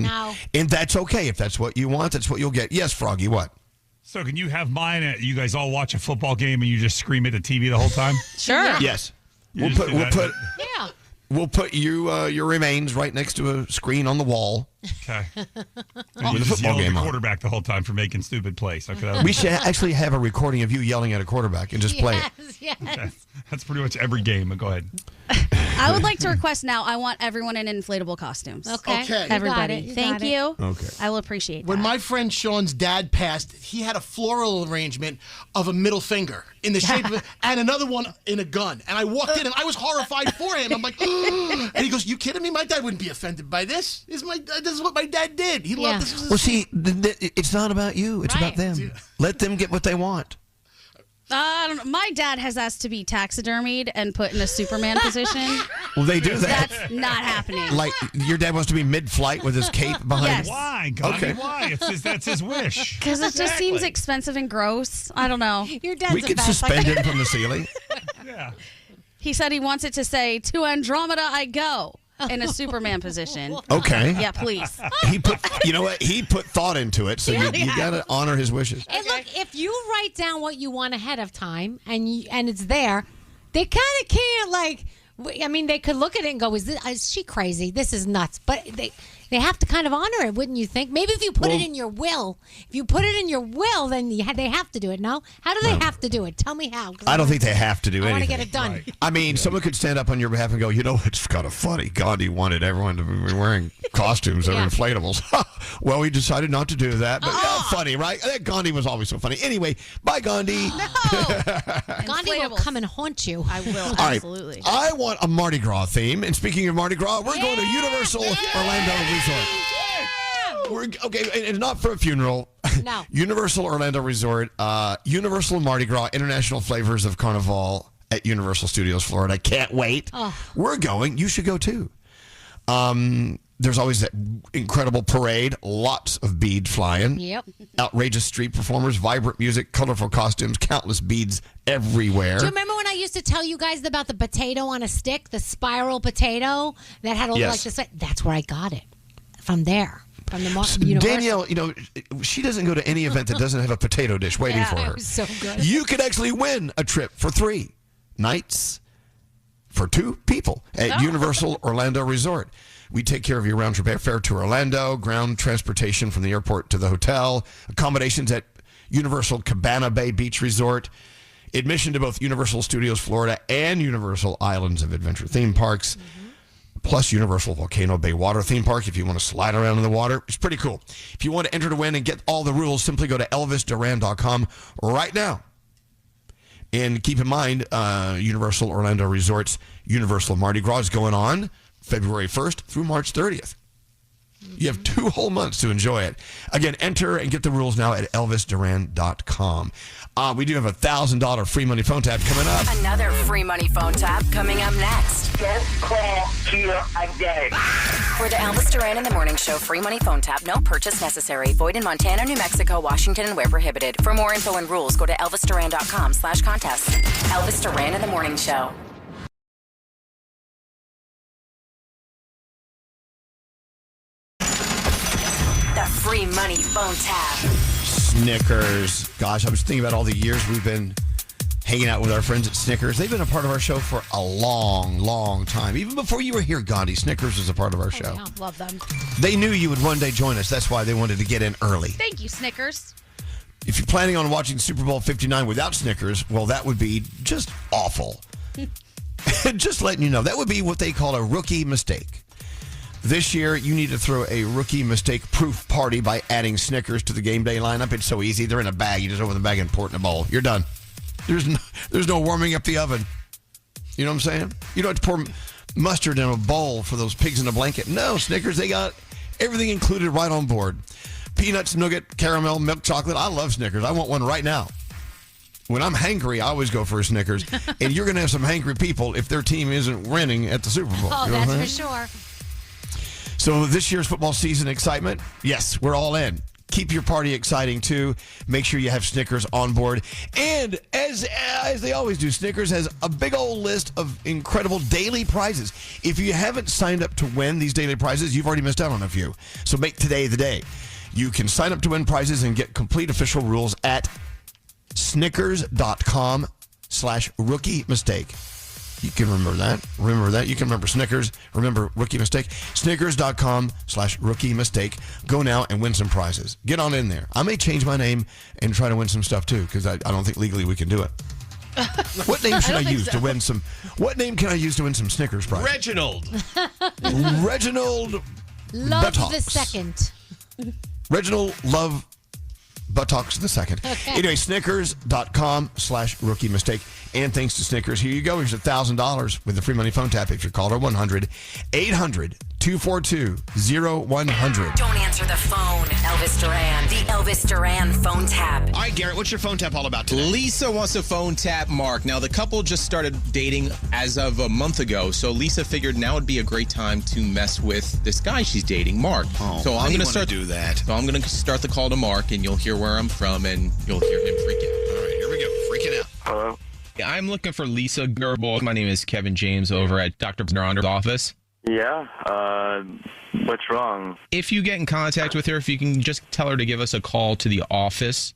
and that's okay. If that's what you want, that's what you'll get. Yes, Froggy, what? So can you have mine? You guys all watch a football game and you just scream at the TV the whole time? Sure. Yes. We'll put your remains right next to a screen on the wall. Okay. With You the just football yell at game the on. quarterback the whole time for making stupid plays. Okay, We should actually have a recording of you yelling at a quarterback and just play it. Yes. Okay. That's pretty much every game. Go ahead. I would like to request now, I want everyone in inflatable costumes. Okay. Everybody. Thank you. Okay. I will appreciate that. When my friend Sean's dad passed, he had a floral arrangement of a middle finger in the shape of it and another one in a gun. And I walked in and I was horrified for him. I'm like, and he goes, "You kidding me? My dad wouldn't be offended by this. This is what my dad did. He loved this." Well, see, it's not about you. It's about them. Let them get what they want. I don't know. My dad has asked to be taxidermied and put in a Superman position. Well, they do that. That's not happening. Like, your dad wants to be mid-flight with his cape behind him? Why, Gandhi? Okay. Why? That's his wish. Because it just seems expensive and gross. I don't know. Your dad's We could suspend him from the ceiling. Yeah. He said he wants it to say, "To Andromeda I go," in a Superman position. Okay. Yeah, please. He put, you know what? He put thought into it, so you got to honor his wishes. And look, if you write down what you want ahead of time and it's there, they kind of can't they could look at it and go, is she crazy? This is nuts. But they have to kind of honor it, wouldn't you think? Maybe if you put it in your will. If you put it in your will, then they have to do it, no? How do they have to do it? Tell me how. I don't think they have to do anything. I want to get it done. Right. I mean, someone could stand up on your behalf and go, it's kind of funny. Gandhi wanted everyone to be wearing costumes that are inflatables. Well, we decided not to do that, but funny, right? Gandhi was always so funny. Anyway, bye, Gandhi. Gandhi will come and haunt you. I will, All right. absolutely. I want a Mardi Gras theme. And speaking of Mardi Gras, we're going to Universal Orlando Resort. And it's not for a funeral. No. Universal Orlando Resort, Universal Mardi Gras, International Flavors of Carnival at Universal Studios, Florida. I can't wait. Oh. We're going. You should go too. There's always that incredible parade, lots of beads flying. Yep. Outrageous street performers, vibrant music, colorful costumes, countless beads everywhere. Do you remember when I used to tell you guys about the potato on a stick, the spiral potato that had all like this? That's where I got it. From there. From the Universal. Danielle, she doesn't go to any event that doesn't have a potato dish waiting for her. It was so good. You could actually win a trip for 3 nights for 2 people at Universal Orlando Resort. We take care of your round trip fare to Orlando, ground transportation from the airport to the hotel, accommodations at Universal Cabana Bay Beach Resort, admission to both Universal Studios Florida and Universal Islands of Adventure theme parks. Plus Universal Volcano Bay Water Theme Park if you want to slide around in the water. It's pretty cool. If you want to enter to win and get all the rules, simply go to elvisduran.com right now. And keep in mind, Universal Orlando Resort's Universal Mardi Gras is going on February 1st through March 30th. You have 2 whole months to enjoy it. Again, enter and get the rules now at elvisduran.com. We do have a $1,000 free money phone tap coming up. Another free money phone tap coming up next. Just call here again. For the Elvis Duran in the Morning Show free money phone tap, no purchase necessary. Void in Montana, New Mexico, Washington, and where prohibited. For more info and rules, go to elvisduran.com/contest. Elvis Duran in the Morning Show. The free money phone tap. Snickers. Gosh, I was thinking about all the years we've been hanging out with our friends at Snickers. They've been a part of our show for a long, long time. Even before you were here, Gandhi, Snickers was a part of our show. Yeah, love them. They knew you would one day join us. That's why they wanted to get in early. Thank you, Snickers. If you're planning on watching Super Bowl 59 without Snickers, well, that would be just awful. Just letting you know, that would be what they call a rookie mistake. This year, you need to throw a rookie mistake-proof party by adding Snickers to the game day lineup. It's so easy. They're in a bag. You just open the bag and pour it in a bowl. You're done. There's no warming up the oven. You know what I'm saying? You don't have to pour mustard in a bowl for those pigs in a blanket. No, Snickers, they got everything included right on board. Peanuts, nougat, caramel, milk chocolate. I love Snickers. I want one right now. When I'm hangry, I always go for a Snickers. And you're going to have some hangry people if their team isn't winning at the Super Bowl. Oh, you know that's what I'm for saying? sure. So this year's football season excitement, yes, we're all in. Keep your party exciting, too. Make sure you have Snickers on board. And as they always do, Snickers has a big old list of incredible daily prizes. If you haven't signed up to win these daily prizes, you've already missed out on a few. So make today the day. You can sign up to win prizes and get complete official rules at Snickers.com/rookie mistake. You can remember that. You can remember Snickers. Remember rookie mistake. Snickers.com/rookie mistake. Go now and win some prizes. Get on in there. I may change my name and try to win some stuff too, because I don't think legally we can do it. What name should I use to win some? What name can I use to win some Snickers prizes? Reginald. Love Buttocks. the second. Reginald Love Buttocks the second. Okay. Anyway, Snickers.com/rookie mistake. And thanks to Snickers, here you go. Here's $1,000 with the free money phone tap if you call her 1-800-242-0100. Don't answer the phone. Elvis Duran. The Elvis Duran phone tap. All right, Garrett, what's your phone tap all about today? Lisa wants to phone tap Mark. Now, the couple just started dating as of a month ago, so Lisa figured now would be a great time to mess with this guy she's dating, Mark. So I'm going to do that. So I'm going to start the call to Mark, and you'll hear where I'm from, and you'll hear him freak out. All right, here we go. Freaking out. Hello? I'm looking for Lisa Gerbil. My name is Kevin James over at Dr. Bernardo's office. Yeah, what's wrong? If you get in contact with her, if you can just tell her to give us a call to the office.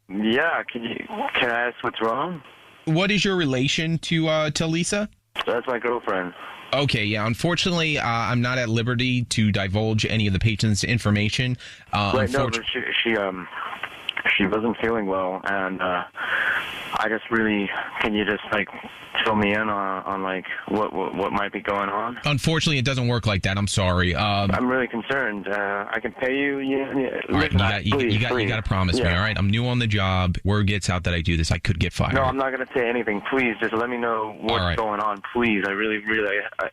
Yeah, can I ask what's wrong? What is your relation to Lisa? That's my girlfriend. Okay, yeah. Unfortunately, I'm not at liberty to divulge any of the patient's information. Right, no, but she wasn't feeling well, and I just really, can you just like fill me in on like what might be going on? Unfortunately, it doesn't work like that. I'm sorry. I'm really concerned. I can pay you. All right, you got to promise me. All right, I'm new on the job. Word gets out that I do this, I could get fired. No, I'm not going to say anything. Please, just let me know what's going on. Please, I really,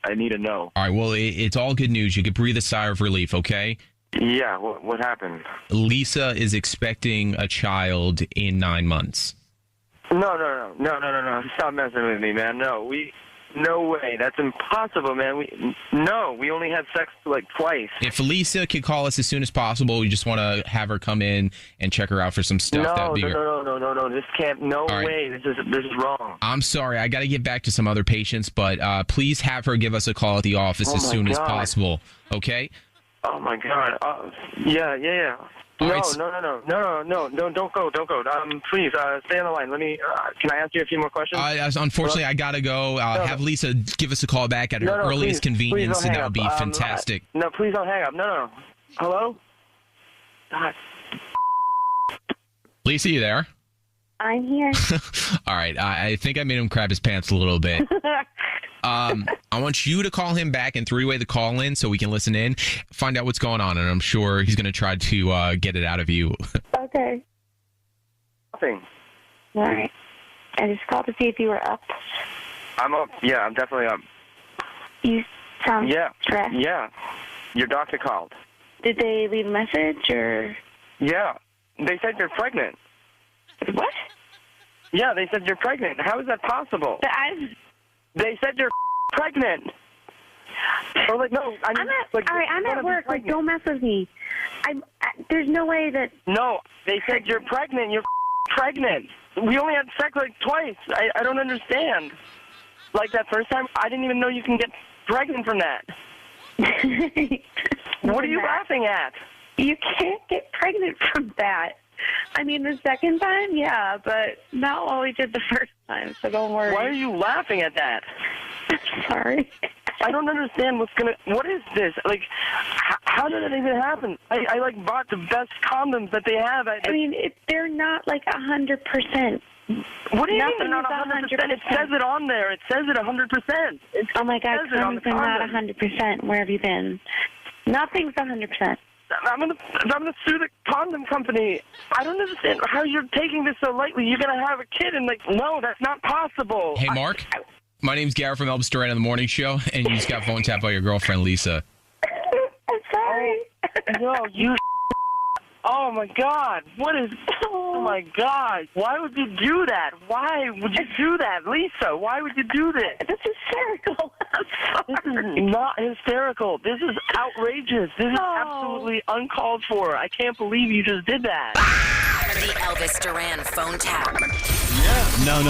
I need to know. All right, well, it's all good news. You could breathe a sigh of relief, okay? Yeah, what happened? Lisa is expecting a child in 9 months. No. Stop messing with me, man. No way. That's impossible, man. We only had sex like twice. If Lisa could call us as soon as possible, we just want to have her come in and check her out for some stuff. No. This can't. No way. This is wrong. I'm sorry. I got to get back to some other patients, but please have her give us a call at the office as soon as possible. Okay? Oh my God. Yeah. No, don't go. Please, stay on the line. Let me, can I ask you a few more questions? Unfortunately, I gotta go. Have Lisa give us a call back at her earliest convenience, and that would be fantastic. No, please don't hang up. No. Hello? God. Lisa, you there? I'm here. All right. I think I made him crap his pants a little bit. I want you to call him back and three-way the call in so we can listen in, find out what's going on, and I'm sure he's going to try to get it out of you. Okay. Nothing. All right. I just called to see if you were up. I'm up. Yeah, I'm definitely up. You sound stressed. Yeah. Your doctor called. Did they leave a message or? Yeah. They said you're pregnant. What? Yeah, they said you're pregnant. How is that possible? They said you're pregnant. Or like, no, I mean, I'm at work. Like, don't mess with me. There's no way that. No, they said you're pregnant. You're pregnant. We only had sex like twice. I don't understand. Like that first time, I didn't even know you can get pregnant from that. What are you laughing at? You can't get pregnant from that. I mean, the second time, yeah, but not what we did the first time, so don't worry. Why are you laughing at that? Sorry. I don't understand what is this? Like, How did that even happen? I like bought the best condoms that they have. I mean, they're not like 100%. What do you mean Nothing they're not is 100%? It says it on there. It says it 100%. Oh my God, says it on the condoms are not condom. 100%. Where have you been? Nothing's 100%. I'm gonna sue the condom company. I don't understand how you're taking this so lightly. You're gonna have a kid, and no, that's not possible. Hey, Mark. My name's Garrett from Elvis Duran in the Morning Show, and you just got phone tapped by your girlfriend, Lisa. I'm sorry. No, you. Oh my God! What is? Oh my God! Why would you do that? Why would you do that, Lisa? Why would you do this? This is hysterical. This is not hysterical. This is outrageous. This is absolutely uncalled for. I can't believe you just did that. The Elvis Duran phone tap. No,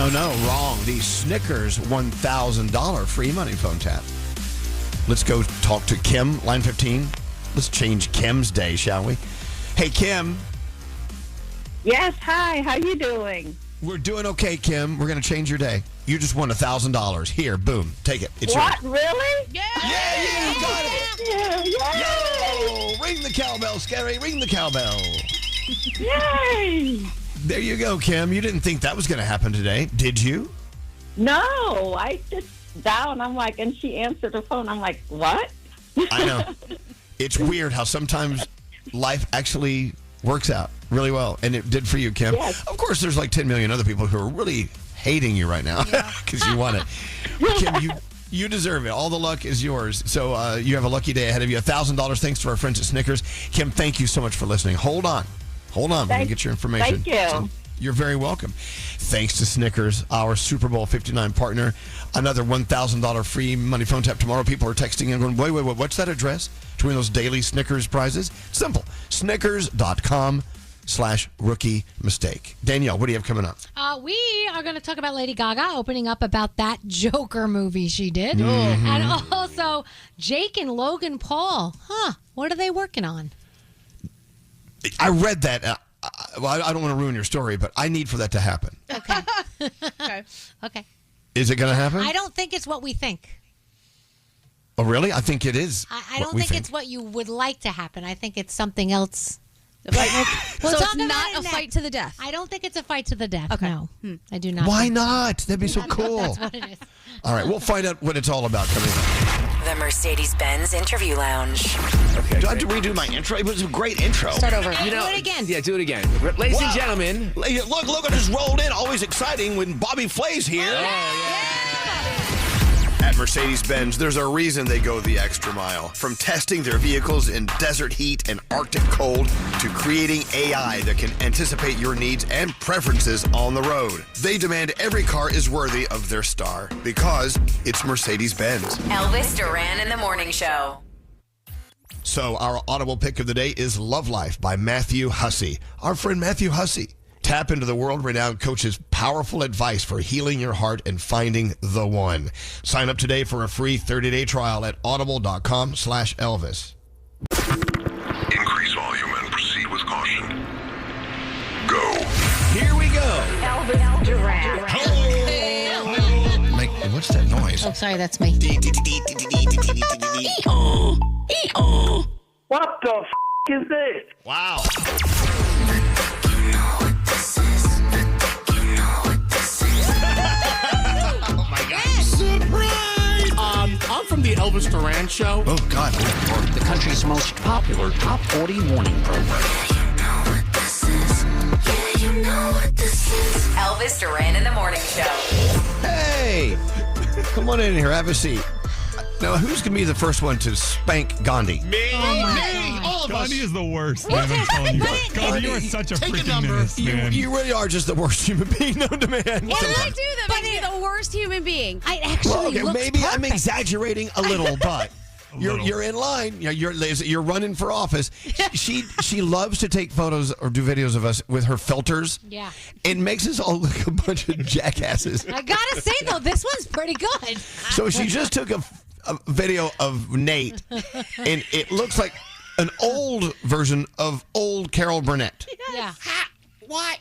wrong. The Snickers $1,000 free money phone tap. Let's go talk to Kim, line 15. Let's change Kim's day, shall we? Hey, Kim. Yes, hi. How you doing? We're doing okay, Kim. We're going to change your day. You just won $1,000. Here, boom. Take it. It's What, yours. really? Yeah, you got it. Yo, ring the cowbell, Scary. Ring the cowbell. Yay! There you go, Kim. You didn't think that was going to happen today, did you? No, I just down. I'm like, and she answered the phone. I'm like, what? I know. It's weird how sometimes life actually works out really well, and it did for you, Kim. Yes. Of course, there's like 10 million other people who are really hating you right now because you won it. Kim, you deserve it. All the luck is yours. So you have a lucky day ahead of you. $1,000 thanks to our friends at Snickers. Kim, thank you so much for listening. Hold on. We're going to get your information. Thank you. So you're very welcome. Thanks to Snickers, our Super Bowl 59 partner. Another $1,000 free money phone tap tomorrow. People are texting and going, wait, what's that address to win those daily Snickers prizes? Simple. Snickers.com/rookie mistake. Danielle, what do you have coming up? We are going to talk about Lady Gaga opening up about that Joker movie she did. Mhm. And also Jake and Logan Paul. What are they working on? I read that. I don't want to ruin your story, but I need for that to happen. Okay. Is it going to happen? I don't think it's what we think. Oh, really? I think it is. I don't think it's what you would like to happen. I think it's something else. So it's not a fight to the death. I don't think it's a fight to the death. Okay. No, I do not. Why think not? That'd be so cool. That's what it is. All right, we'll find out what it's all about coming up. The Mercedes-Benz Interview Lounge. Okay. Do I have to redo my intro? It was a great intro. Start over. You know, Do it again. Yeah, do it again. Ladies and gentlemen. Look, I just rolled in. Always exciting when Bobby Flay's here. At Mercedes-Benz, there's a reason they go the extra mile. From testing their vehicles in desert heat and Arctic cold to creating AI that can anticipate your needs and preferences on the road. They demand every car is worthy of their star because it's Mercedes-Benz. Elvis Duran in the Morning Show. So our audible pick of the day is Love Life by Matthew Hussey. Our friend Matthew Hussey. Tap into the world-renowned coach's powerful advice for healing your heart and finding the one. Sign up today for a free 30-day trial at audible.com/Elvis. Increase volume and proceed with caution. Go. Here we go. Elvis Duran. What's that noise? Oh, sorry, that's me. What the is this? Wow. Oh my God! Surprise! I'm from the Elvis Duran Show. Oh God! The country's most popular top 40 morning program. Elvis Duran in the Morning Show. Hey, come on in here. Have a seat. Now, who's going to be the first one to spank Gandhi? Me! All of us. Gandhi is the worst, man. I'm telling you. Gandhi, you are such a Take a freaking number. menace, man. You really are just the worst human being known to man. What did I do that makes me the worst human being? I actually Well, okay, looks maybe I'm perfect. exaggerating a little, but you're in line. You're running for office. She loves to take photos or do videos of us with her filters. Yeah. It makes us all look a bunch of jackasses. I gotta say though, this one's pretty good. So she just took a video of Nate, and it looks like an old version of old Carol Burnett. Yeah. What?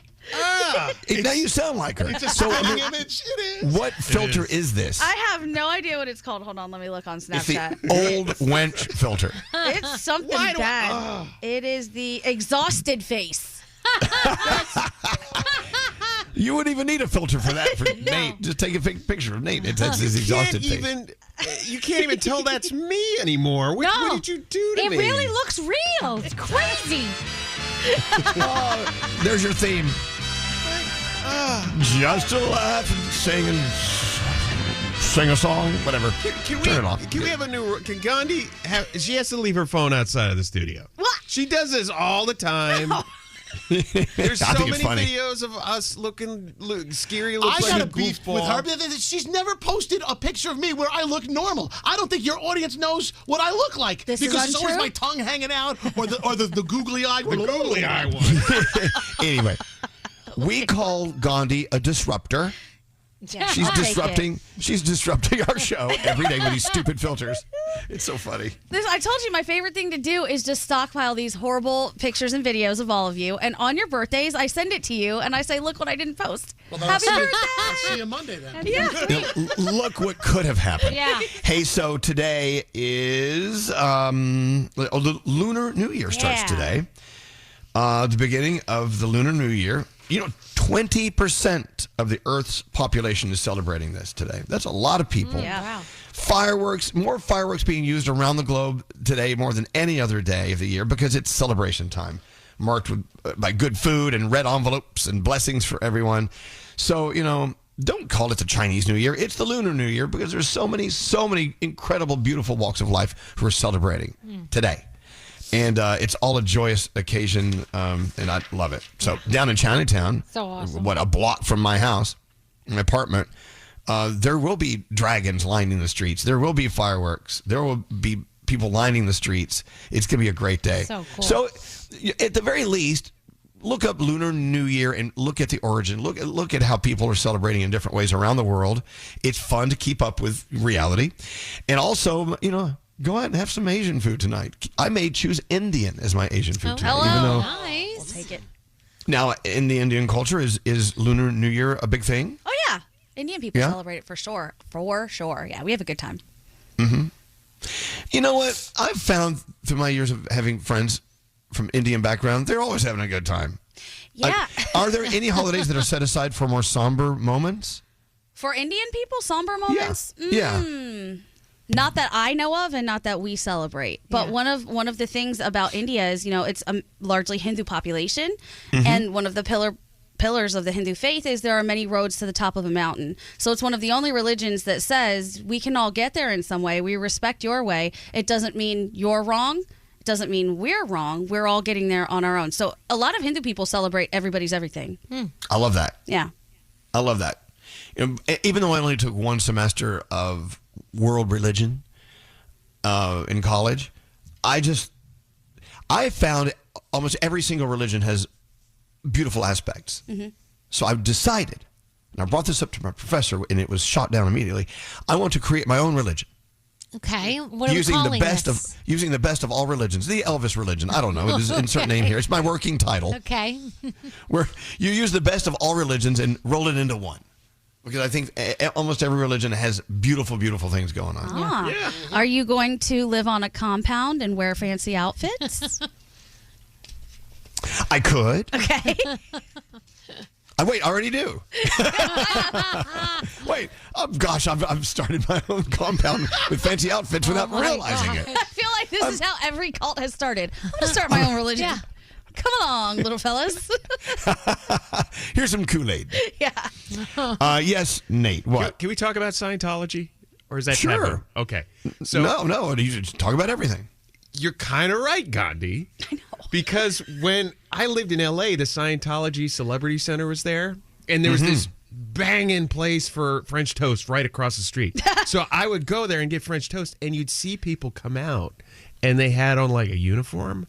Now you sound like her. It's a So, spinning image. It is. what filter is this? I have no idea what it's called. Hold on, let me look on It's Snapchat. the old wench filter. It's something bad. It is the exhausted face. You wouldn't even need a filter for that for Nate. Just take a picture of Nate. That's his exhausted face. You can't even tell that's me anymore. What did you do to It me? really looks real. It's crazy. There's your theme. Just to laugh and sing a song, whatever. Turn it off. Can we have a new? Can Gandhi have? She has to leave her phone outside of the studio. What? She does this all the time. There's I so think many it's funny. videos of us looking scary. I Looks got like a beef with her. She's never posted a picture of me where I look normal. I don't think your audience knows what I look like This because is it's always untrue? my tongue hanging out or the googly eye. The googly eye one. Anyway, we call Gandhi a disruptor. She's I'll take disrupting. She's disrupting our show every day with these stupid filters. It's so funny. I told you my favorite thing to do is just stockpile these horrible pictures and videos of all of you. And on your birthdays, I send it to you and I say, look what I didn't post. Well, Happy birthday! I'll see you Monday then. Yeah. Look what could have happened. Yeah. Hey, so today is the Lunar New Year starts today. The beginning of the Lunar New Year. 20% of the Earth's population is celebrating this today. That's a lot of people. Yeah. Wow. Fireworks, more fireworks being used around the globe today more than any other day of the year because it's celebration time, marked with by good food and red envelopes and blessings for everyone. So, don't call it the Chinese New Year. It's the Lunar New Year because there's so many incredible, beautiful walks of life who are celebrating today. And it's all a joyous occasion, and I love it. So down in Chinatown, So awesome. a block from my house, my apartment, there will be dragons lining the streets. There will be fireworks. There will be people lining the streets. It's going to be a great day. So cool. So at the very least, look up Lunar New Year and look at the origin. Look at how people are celebrating in different ways around the world. It's fun to keep up with reality. And also, go out and have some Asian food tonight. I may choose Indian as my Asian food tonight. Hello. Even though Nice. We'll take it. now in the Indian culture, is Lunar New Year a big thing? Oh, yeah. Indian people Yeah? celebrate it for sure. For sure. Yeah, we have a good time. Mm-hmm. You know what? I've found through my years of having friends from Indian background, they're always having a good time. Yeah. Are there any holidays that are set aside for more somber moments? For Indian people, somber moments? Yeah. Not that I know of and not that we celebrate. But one of the things about India is, it's a largely Hindu population. And one of the pillars of the Hindu faith is there are many roads to the top of a mountain. So it's one of the only religions that says we can all get there in some way. We respect your way. It doesn't mean you're wrong. It doesn't mean we're wrong. We're all getting there on our own. So a lot of Hindu people celebrate everybody's everything. I love that. Yeah. I love that. Even though I only took one semester of world religion in college, I found almost every single religion has beautiful aspects. So I decided, and I brought this up to my professor, and it was shot down immediately. I want to create my own religion. Okay. What are we using calling the best this? the best of all religions, the Elvis religion. I don't know. It is an insert name here. It's my working title. Okay. Where you use the best of all religions and roll it into one. Because I think almost every religion has beautiful, beautiful things going on. Ah. Are you going to live on a compound and wear fancy outfits? I could. Okay. I already do. Wait, gosh, I've started my own compound with fancy outfits without realizing it. I feel like this is how every cult has started. I'm going to start my own religion. Yeah. Come along, little fellas. Here's some Kool-Aid. Yeah. Yes, Nate, what? Can we talk about Scientology? Or is that Sure. taboo? Okay. So No, you should talk about everything. You're kind of right, Gandhi. I know. Because when I lived in L.A., the Scientology Celebrity Center was there, and there was this banging place for French toast right across the street. So I would go there and get French toast, and you'd see people come out, and they had on like a uniform,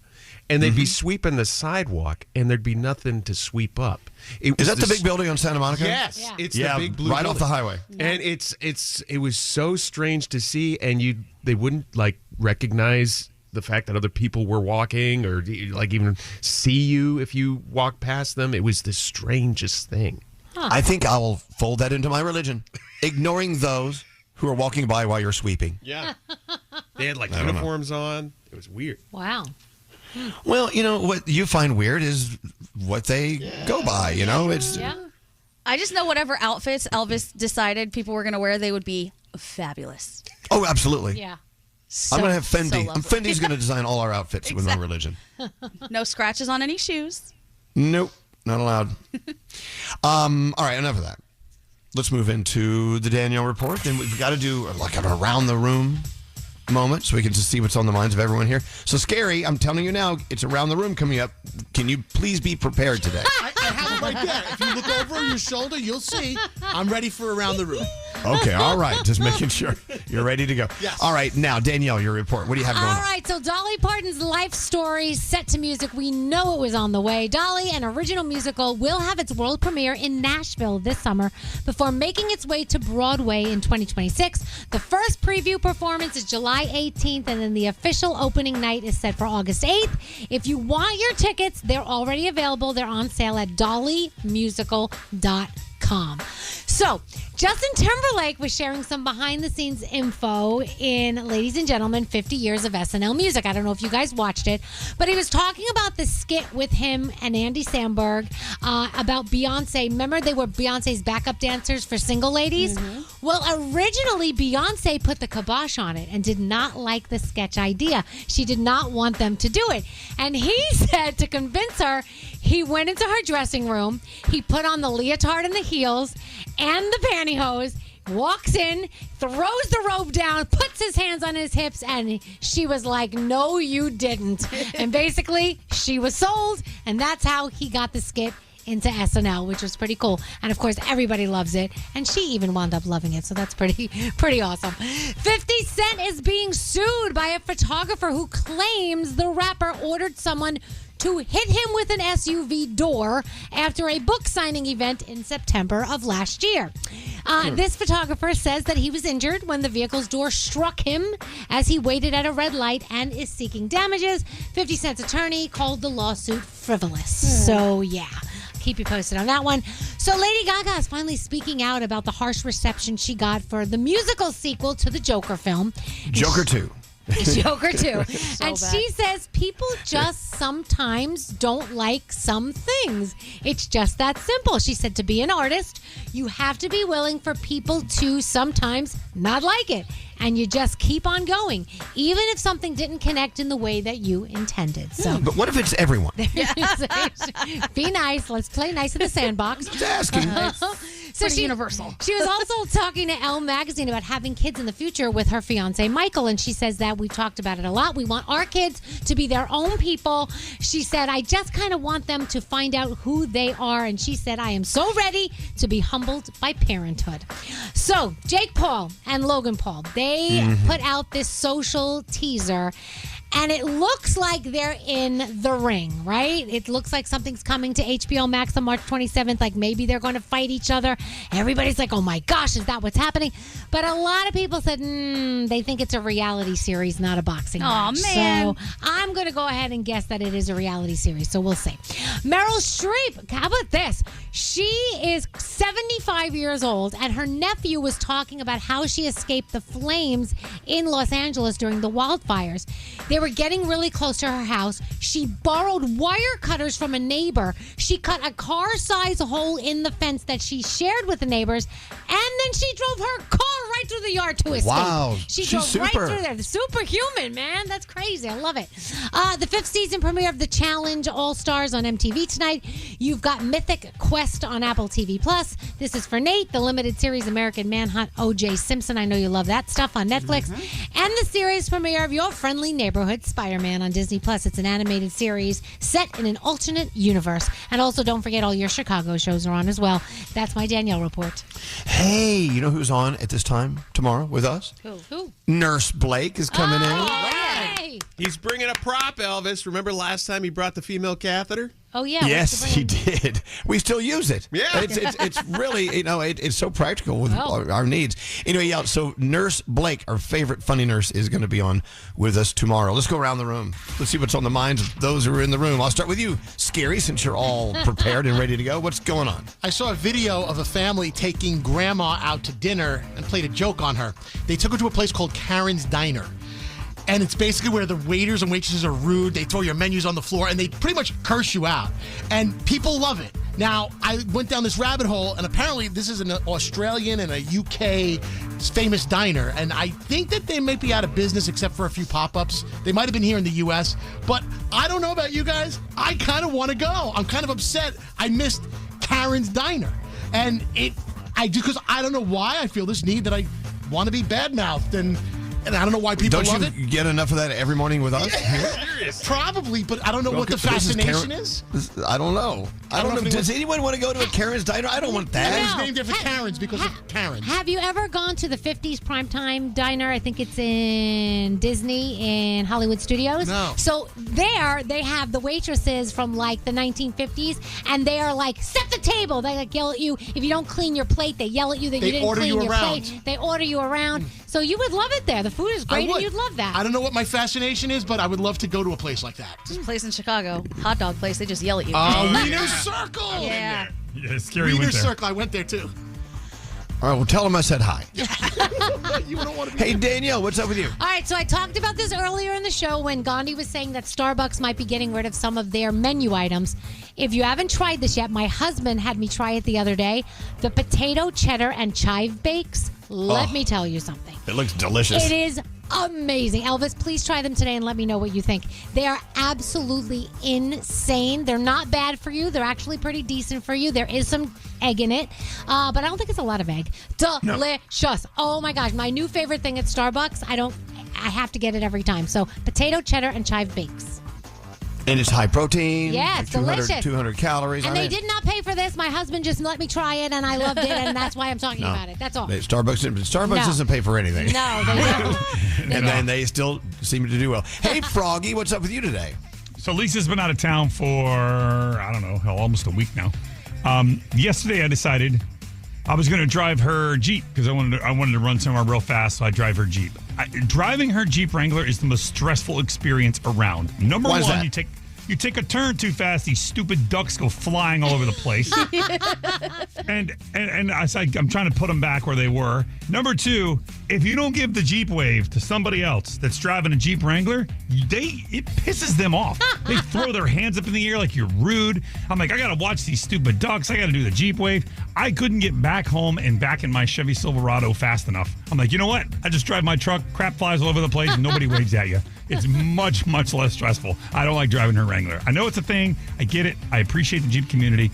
and they'd be sweeping the sidewalk, and there'd be nothing to sweep up. Is that the big building on Santa Monica? Yes, Yeah. it's the big blue right off building. the highway. And it was so strange to see, and they wouldn't like recognize the fact that other people were walking or like even see you if you walk past them. It was the strangest thing. I think I'll fold that into my religion. Ignoring those who are walking by while you're sweeping. Yeah. They had like uniforms on. It was weird. Wow. Well, what you find weird is what they go by, It's I just know whatever outfits Elvis decided people were going to wear, they would be fabulous. Oh, absolutely. Yeah. I'm going to have Fendi. lovely. Fendi's going to design all our outfits with my religion. No scratches on any shoes. Nope, not allowed. All right, enough of that. Let's move into the Danielle Report. Then we've got to do like an around the room moment so we can just see what's on the minds of everyone here. So, Scary, I'm telling you now, it's around the room coming up. Can you please be prepared today? I have it right there. If you look over your shoulder, you'll see I'm ready for around the room. Okay, all right. Just making sure you're ready to go. Yes. All right, now, Danielle, your report. What do you have going on? All right, so Dolly Parton's life story set to music. We know it was on the way. Dolly, an original musical, will have its world premiere in Nashville this summer before making its way to Broadway in 2026. The first preview performance is July 18th, and then the official opening night is set for August 8th. If you want your tickets, they're already available. They're on sale at dollymusical.com. So, Justin Timberlake was sharing some behind-the-scenes info in, ladies and gentlemen, 50 Years of SNL Music. I don't know if you guys watched it, but he was talking about the skit with him and Andy Samberg about Beyonce. Remember, they were Beyonce's backup dancers for Single Ladies? Mm-hmm. Well, originally, Beyonce put the kibosh on it and did not like the sketch idea. She did not want them to do it. And he said, to convince her, he went into her dressing room, he put on the leotard and the heels and the pantyhose, walks in, throws the robe down, puts his hands on his hips, and she was like, no, you didn't. And basically, she was sold, and that's how he got the skit into SNL, which was pretty cool. And of course, everybody loves it, and she even wound up loving it, so that's pretty awesome. 50 Cent is being sued by a photographer who claims the rapper ordered someone to hit him with an SUV door after a book signing event in September of last year. This photographer says that he was injured when the vehicle's door struck him as he waited at a red light and is seeking damages. 50 Cent's attorney called the lawsuit frivolous. So, yeah. Keep you posted on that one. So Lady Gaga is finally speaking out about the harsh reception she got for the musical sequel to the Joker film. Joker 2. Joker 2. And bad. she says people just sometimes don't like some things. It's just that simple. She said to be an artist, you have to be willing for people to sometimes not like it. And you just keep on going, even if something didn't connect in the way that you intended. So, But what if it's everyone? be nice. Let's play nice in the sandbox. Just asking. So universal. She was also talking to Elle Magazine about having kids in the future with her fiance Michael, and she says that we've talked about it a lot. We want our kids to be their own people. She said, I just kind of want them to find out who they are, and she said, I am so ready to be humbled by parenthood. So Jake Paul and Logan Paul, they put out this social teaser. And it looks like they're in the ring, right? It looks like something's coming to HBO Max on March 27th. Like maybe they're going to fight each other. Everybody's like, oh my gosh, is that what's happening? But a lot of people said, they think it's a reality series, not a boxing match. Oh, man. So I'm going to go ahead and guess that it is a reality series. So we'll see. Meryl Streep, how about this? She is 75 years old, and her nephew was talking about how she escaped the flames in Los Angeles during the wildfires. They were getting really close to her house. She borrowed wire cutters from a neighbor. She cut a car-sized hole in the fence that she shared with the neighbors, and then she drove her car right through the yard to escape. Wow. She She's drove super. right through there. Superhuman, man. That's crazy. I love it. The 5th season premiere of The Challenge All-Stars on MTV tonight. You've got Mythic Quest on Apple TV+. This is for Nate. The limited series American Manhunt, O.J. Simpson. I know you love that stuff on Netflix. And the series premiere of Your Friendly Neighborhood Spider-Man on Disney+. It's an animated series set in an alternate universe. And also, don't forget, all your Chicago shows are on as well. That's my Danielle report. Hey, you know who's on at this time tomorrow with us? Who? Nurse Blake is coming in. Hey. He's bringing a prop, Elvis. Remember last time he brought the female catheter? Oh, yeah. Yes, he did. We still use it. Yeah. It's really, it's so practical with our needs. Anyway, yeah, so Nurse Blake, our favorite funny nurse, is going to be on with us tomorrow. Let's go around the room. Let's see what's on the minds of those who are in the room. I'll start with you, Scary, since you're all prepared and ready to go. What's going on? I saw a video of a family taking grandma out to dinner and played a joke on her. They took her to a place called Karen's Diner. And it's basically where the waiters and waitresses are rude. They throw your menus on the floor, and they pretty much curse you out. And people love it. Now, I went down this rabbit hole, and apparently this is an Australian and a UK famous diner. And I think that they might be out of business except for a few pop-ups. They might have been here in the U.S. But I don't know about you guys. I kind of want to go. I'm kind of upset I missed Karen's Diner. And I do, because I don't know why I feel this need that I want to be bad-mouthed. And I don't know why people love it. Don't you get enough of that every morning with us? Yeah, probably, but I don't know what the fascination is. I don't know. I don't know. Does anyone want to go to a Karen's Diner? I don't want that. It's named after Karen's because of Karen's. Have you ever gone to the 50s Primetime Diner? I think it's in Disney in Hollywood Studios. No. So there, they have the waitresses from like the 1950s, and they are like, set the table. They like yell at you. If you don't clean your plate, they yell at you that you didn't clean your plate. They order you around. So you would love it there. The food is great, and you'd love that. I don't know what my fascination is, but I would love to go to a place like that. This place in Chicago, hot dog place, they just yell at you. Wiener Circle! Yeah. Yeah, Scary Wiener went there. Circle, I went there too. All right, well, tell them I said hi. You don't want to be Hey, Danielle, what's up with you? All right, so I talked about this earlier in the show when Gandhi was saying that Starbucks might be getting rid of some of their menu items. If you haven't tried this yet, my husband had me try it the other day. The potato, cheddar, and chive bakes. Let me tell you something. It looks delicious. It is amazing. Elvis, please try them today and let me know what you think. They are absolutely insane. They're not bad for you. They're actually pretty decent for you. There is some egg in it, but I don't think it's a lot of egg. Delicious. No. Oh my gosh, my new favorite thing at Starbucks. I have to get it every time. So potato, cheddar, and chive bakes. And it's high protein. Yeah, it's 200, delicious. 200 calories. And they did not pay for this. My husband just let me try it, and I loved it, and that's why I'm talking about it. That's all. Starbucks doesn't pay for anything. No, they don't. And then they still seem to do well. Hey, Froggy, what's up with you today? So Lisa's been out of town for, I don't know, almost a week now. Yesterday I decided I was going to drive her Jeep because I wanted to run somewhere real fast, so I drive her Jeep. Driving her Jeep Wrangler is the most stressful experience around. Number Why is one, that? you take a turn too fast, these stupid ducks go flying all over the place. and I'm trying to put them back where they were. Number two, if you don't give the Jeep wave to somebody else that's driving a Jeep Wrangler, it pisses them off. They throw their hands up in the air like you're rude. I'm like, I got to watch these stupid ducks. I got to do the Jeep wave. I couldn't get back home and back in my Chevy Silverado fast enough. I'm like, you know what? I just drive my truck. Crap flies all over the place and nobody waves at you. It's much, much less stressful. I don't like driving her Wrangler. I know it's a thing. I get it. I appreciate the Jeep community.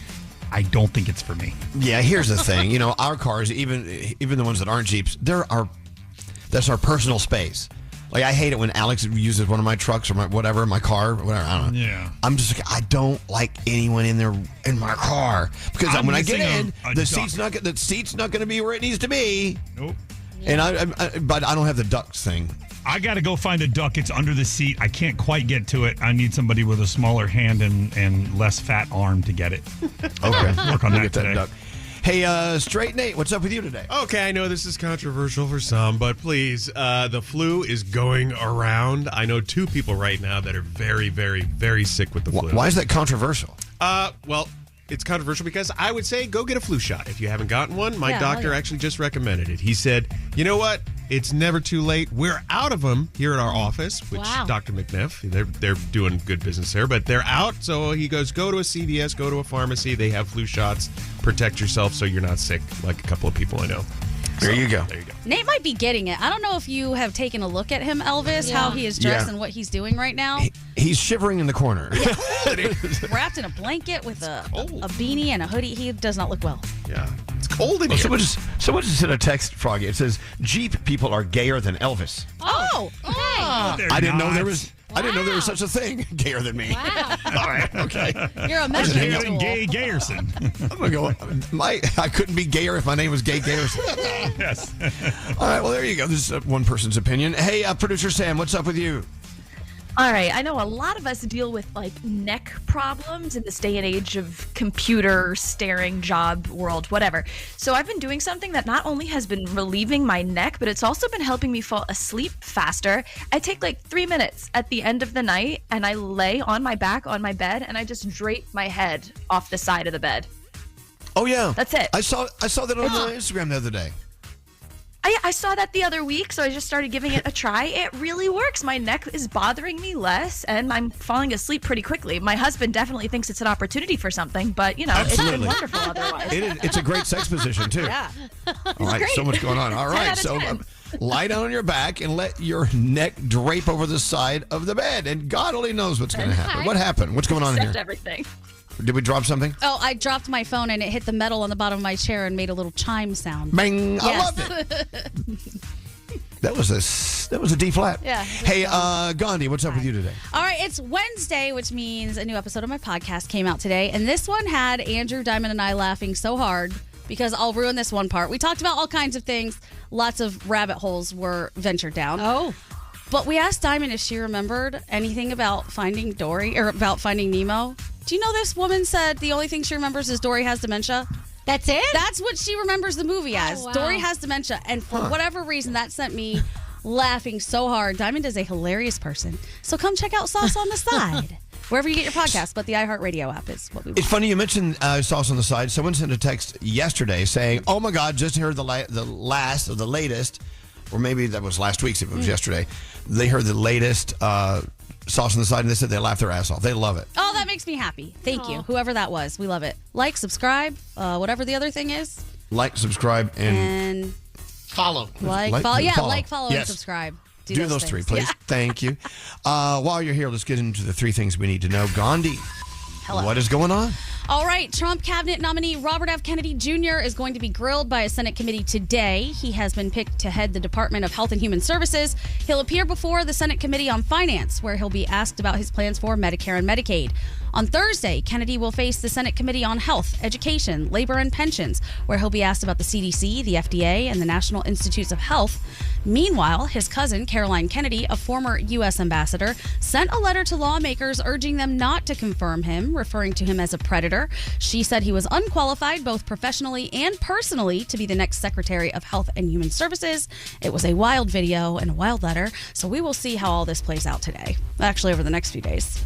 I don't think it's for me. Yeah, here's the thing. Our cars, even the ones that aren't Jeeps, that's our personal space. Like, I hate it when Alex uses one of my trucks or my car, whatever. I don't know. Yeah. I'm just like, I don't like anyone in my car because when I get in, the seat's not going to be where it needs to be. Nope. And but I don't have the ducks thing. I got to go find a duck. It's under the seat. I can't quite get to it. I need somebody with a smaller hand and less fat arm to get it. Okay. Work on that get today. that duck. Hey, Straight Nate, what's up with you today? Okay, I know this is controversial for some, but please, the flu is going around. I know 2 people right now that are very, very, very sick with the flu. Why is that controversial? Well, it's controversial because I would say go get a flu shot if you haven't gotten one. My doctor actually just recommended it. He said, you know what? It's never too late. We're out of them here at our office, which Dr. McNiff, they're doing good business there, but they're out. So he goes, go to a CVS, go to a pharmacy. They have flu shots. Protect yourself so you're not sick like a couple of people I know. There you go. There you go. Nate might be getting it. I don't know if you have taken a look at him, Elvis, how he is dressed and what he's doing right now. He's shivering in the corner. Wrapped in a blanket with a beanie and a hoodie. He does not look well. Yeah. It's cold in here. Someone just sent a text, Froggy. It says, Jeep people are gayer than Elvis. Oh, okay. I didn't know there was such a thing. Gayer than me. Wow. All right, okay. You're a Gayer measuring than tool. Gay Gayerson. I'm going to go, I couldn't be gayer if my name was Gay Gayerson. Yes. All right, well, there you go. This is one person's opinion. Hey, producer Sam, what's up with you? All right, I know a lot of us deal with like neck problems in this day and age of computer staring job world, whatever. So I've been doing something that not only has been relieving my neck, but it's also been helping me fall asleep faster. I take like 3 minutes at the end of the night and I lay on my back on my bed and I just drape my head off the side of the bed. Oh yeah, that's it. I saw that on Instagram the other day. I saw that the other week, so I just started giving it a try. It really works. My neck is bothering me less, and I'm falling asleep pretty quickly. My husband definitely thinks it's an opportunity for something, but, you know, Absolutely. It's been wonderful otherwise. It's a great sex position, too. Yeah. All right, so much going on. All right, so lie down on your back and let your neck drape over the side of the bed, and God only knows what's going to happen. What happened? What's going on here? Except everything. Did we drop something? Oh, I dropped my phone and it hit the metal on the bottom of my chair and made a little chime sound. Bang! I love it. That was a D flat. Yeah. Hey, Gandhi, what's up with you today? All right, it's Wednesday, which means a new episode of my podcast came out today. And this one had Andrew Diamond and I laughing so hard because I'll ruin this one part. We talked about all kinds of things. Lots of rabbit holes were ventured down. Oh. But we asked Diamond if she remembered anything about Finding Dory or about Finding Nemo. Do you know this woman said the only thing she remembers is Dory has dementia? That's it? That's what she remembers the movie as. Oh, wow. Dory has dementia. And for whatever reason, that sent me laughing so hard. Diamond is a hilarious person. So come check out Sauce on the Side. Wherever you get your podcast, but the iHeartRadio app is what we want. It's funny you mentioned Sauce on the Side. Someone sent a text yesterday saying, oh my God, just heard the last or the latest, or maybe that was last week's if it was yesterday. They heard the latest Sauce on the Side, and they said they laughed their ass off. They love it. Oh, that makes me happy. Thank you. Whoever that was. We love it. Like, subscribe, whatever the other thing is. Like, subscribe, and follow. Follow. Yeah, follow. like, follow, and Yes. subscribe. Do those three, things. please. Yeah. Thank you. While you're here, let's get into the three things we need to know. Gandhi, Hello. what is going on? All right, Trump cabinet nominee Robert F. Kennedy Jr. is going to be grilled by a Senate committee today. He has been picked to head the Department of Health and Human Services. He'll appear before the Senate Committee on Finance, where he'll be asked about his plans for Medicare and Medicaid. On Thursday, Kennedy will face the Senate Committee on Health, Education, Labor, and Pensions, where he'll be asked about the CDC, the FDA, and the National Institutes of Health. Meanwhile, his cousin, Caroline Kennedy, a former U.S. ambassador, sent a letter to lawmakers urging them not to confirm him, referring to him as a predator. She said he was unqualified, both professionally and personally, to be the next Secretary of Health and Human Services. It was a wild video and a wild letter, so we will see how all this plays out today. Actually, over the next few days.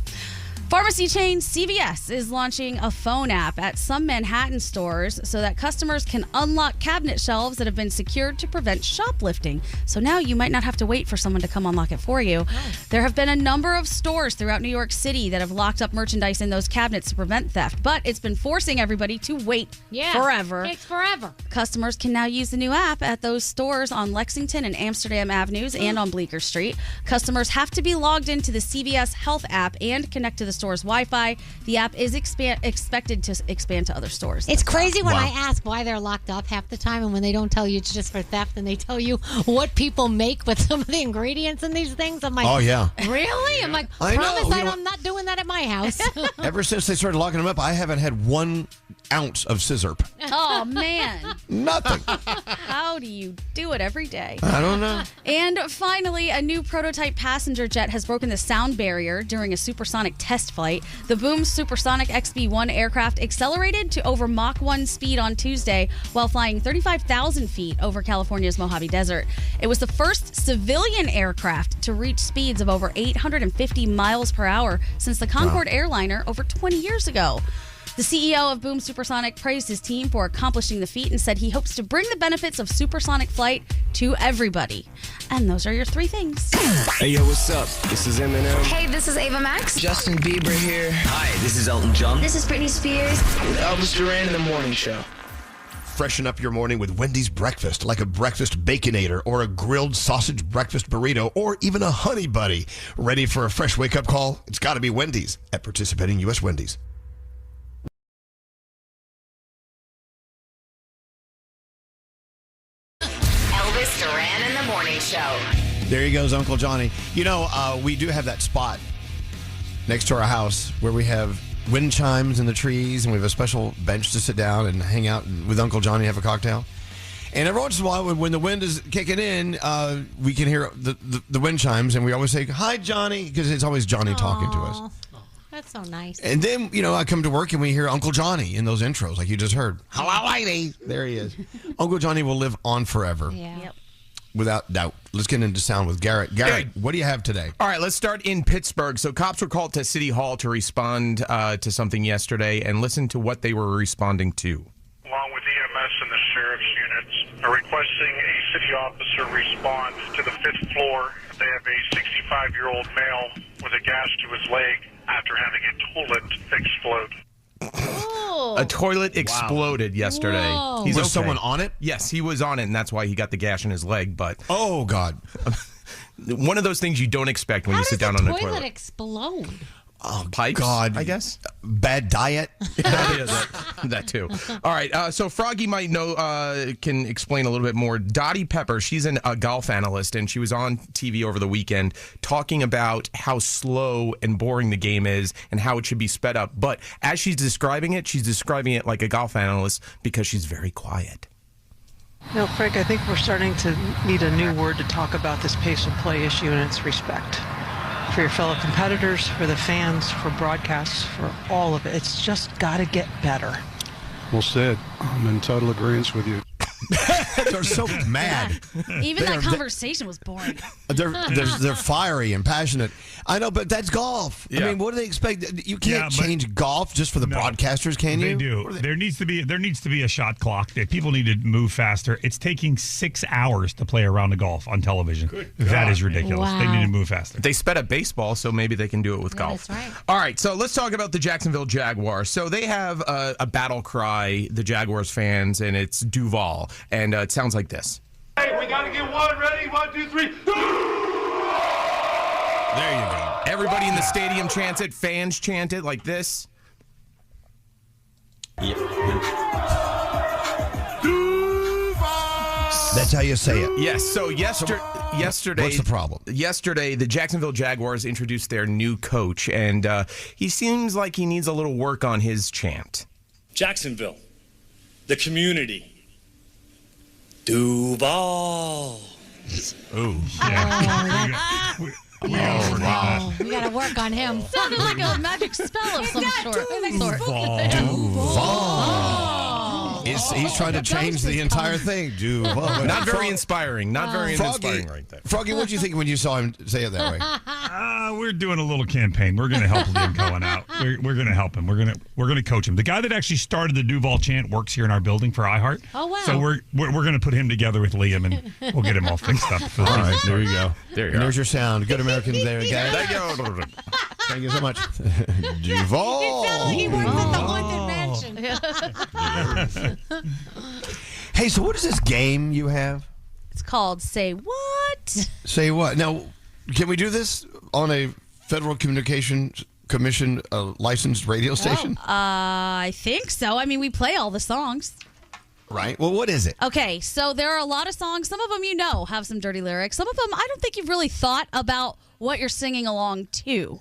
Pharmacy chain CVS is launching a phone app at some Manhattan stores so that customers can unlock cabinet shelves that have been secured to prevent shoplifting. So now you might not have to wait for someone to come unlock it for you. There have been a number of stores throughout New York City that have locked up merchandise in those cabinets to prevent theft, but it's been forcing everybody to wait forever. Takes forever. Customers can now use the new app at those stores on Lexington and Amsterdam Avenues and on Bleecker Street. Customers have to be logged into the CVS Health app and connect to the store's Wi-Fi. The app is expected to expand to other stores. It's crazy when I ask why they're locked up half the time, and when they don't tell you it's just for theft, and they tell you what people make with some of the ingredients in these things. I'm like, Oh, yeah. Really? I'm like, I know. promise You know I'm not doing that at my house. Ever since they started locking them up, I haven't had 1 ounce of scissor. Oh, man. Nothing. How do you do it every day? I don't know. And finally, a new prototype passenger jet has broken the sound barrier during a supersonic test flight. The Boom Supersonic XB-1 aircraft accelerated to over Mach 1 speed on Tuesday while flying 35,000 feet over California's Mojave Desert. It was the first civilian aircraft to reach speeds of over 850 miles per hour since the Concorde airliner over 20 years ago. The CEO of Boom Supersonic praised his team for accomplishing the feat and said he hopes to bring the benefits of supersonic flight to everybody. And those are your three things. Hey, yo, what's up? This is Eminem. Hey, this is Ava Max. Justin Bieber here. Hi, this is Elton John. This is Britney Spears. Elvis Duran in the Morning Show. Freshen up your morning with Wendy's breakfast, like a breakfast Baconator or a grilled sausage breakfast burrito or even a Honey Buddy. Ready for a fresh wake-up call? It's got to be Wendy's at participating U.S. Wendy's. Elvis Duran in the Morning Show. There he goes, Uncle Johnny. You know, we do have that spot next to our house where we have wind chimes in the trees and we have a special bench to sit down and hang out with Uncle Johnny and have a cocktail. And every once in a while, when the wind is kicking in, we can hear the wind chimes, and we always say, "Hi, Johnny," because it's always Johnny talking to us. That's so nice. And then, I come to work and we hear Uncle Johnny in those intros, like you just heard. Hello, lady. There he is. Uncle Johnny will live on forever. Yeah. Yep. Without doubt. Let's get into sound with Garrett. Garrett, what do you have today? All right, let's start in Pittsburgh. So cops were called to City Hall to respond to something yesterday, and listen to what they were responding to. Along with EMS and the sheriff's units, are requesting a city officer respond to the 5th floor. They have a 65-year-old male with a gash to his leg after having a toilet explode. A toilet exploded yesterday. Whoa. Was someone on it? Yes, he was on it, and that's why he got the gash in his leg. But oh, God. One of those things you don't expect when you sit down on a toilet. Explode? Oh, pipes, God. I guess. Bad diet. That too. All right. So Froggy might know, can explain a little bit more. Dottie Pepper, she's a golf analyst, and she was on TV over the weekend talking about how slow and boring the game is and how it should be sped up. But as she's describing it like a golf analyst because she's very quiet. No, Frank, I think we're starting to need a new word to talk about this pace of play issue, and it's respect. For your fellow competitors, for the fans, for broadcasts, for all of it. It's just got to get better. Well said. I'm in total agreement with you. They're so mad. Even that conversation was boring. They're fiery and passionate. I know, but that's golf. Yeah. I mean, what do they expect? You can't change golf just for the broadcasters, can you? They do. There needs to be a shot clock. People need to move faster. It's taking 6 hours to play a round of golf on television. That is ridiculous. Wow. They need to move faster. They sped up baseball, so maybe they can do it with golf. That's right. All right, so let's talk about the Jacksonville Jaguars. So they have a battle cry, the Jaguars fans, and it's Duval. And it sounds like this. Hey, we got to get one ready. 1, 2, 3. There you go. Everybody in the stadium chants it. Fans chant it like this. That's how you say it. Yes. So yesterday, what's the problem? Yesterday, the Jacksonville Jaguars introduced their new coach, and he seems like he needs a little work on his chant. Jacksonville, the community. Duval. Ooh, yeah. Wow. We got to work on him. Sounded like a magic spell of some sort. Duval. He's trying to change the entire thing. Duval. Not very inspiring. Not very inspiring right there. Froggy, what did you think when you saw him say it that way? We're doing a little campaign. We're going to help Liam Cohen out. We're going to help him. We're going to coach him. The guy that actually started the Duval chant works here in our building for iHeart. Oh wow! So we're going to put him together with Liam, and we'll get him all fixed up. All right, there you go. There you and go. there's your sound. Good Americans there, guys. Thank you so much. Duval. It sounded like he works at the Haunted Mansion. Hey, so what is this game you have? It's called Say What? Say what? Now, can we do this on a Federal Communications Commission licensed radio station? I think so. I mean, we play all the songs. Right. Well, what is it? Okay, so there are a lot of songs. Some of them have some dirty lyrics. Some of them, I don't think you've really thought about what you're singing along to.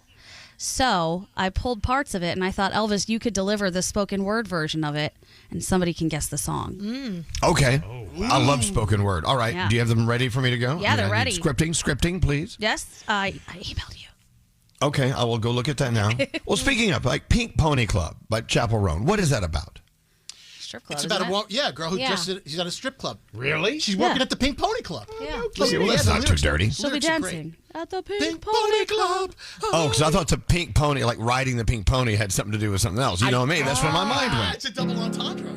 So I pulled parts of it, and I thought, Elvis, you could deliver the spoken word version of it, and somebody can guess the song. Okay. I love spoken word. All right. Yeah. Do you have them ready for me to go? Yeah, they're ready. Scripting, please. Yes, I emailed you. Okay, I will go look at that now. Well, speaking of, like Pink Pony Club by Chapel Roan, what is that about? Strip club. It's about a girl who she's at a strip club. Really? She's working at the Pink Pony Club. Yeah. Okay, well, that's not too dirty. She'll be dancing at the Pink Pony Club. Oh, because I thought the pink pony, like riding the pink pony, had something to do with something else. You know me. That's where my mind went. It's a double entendre.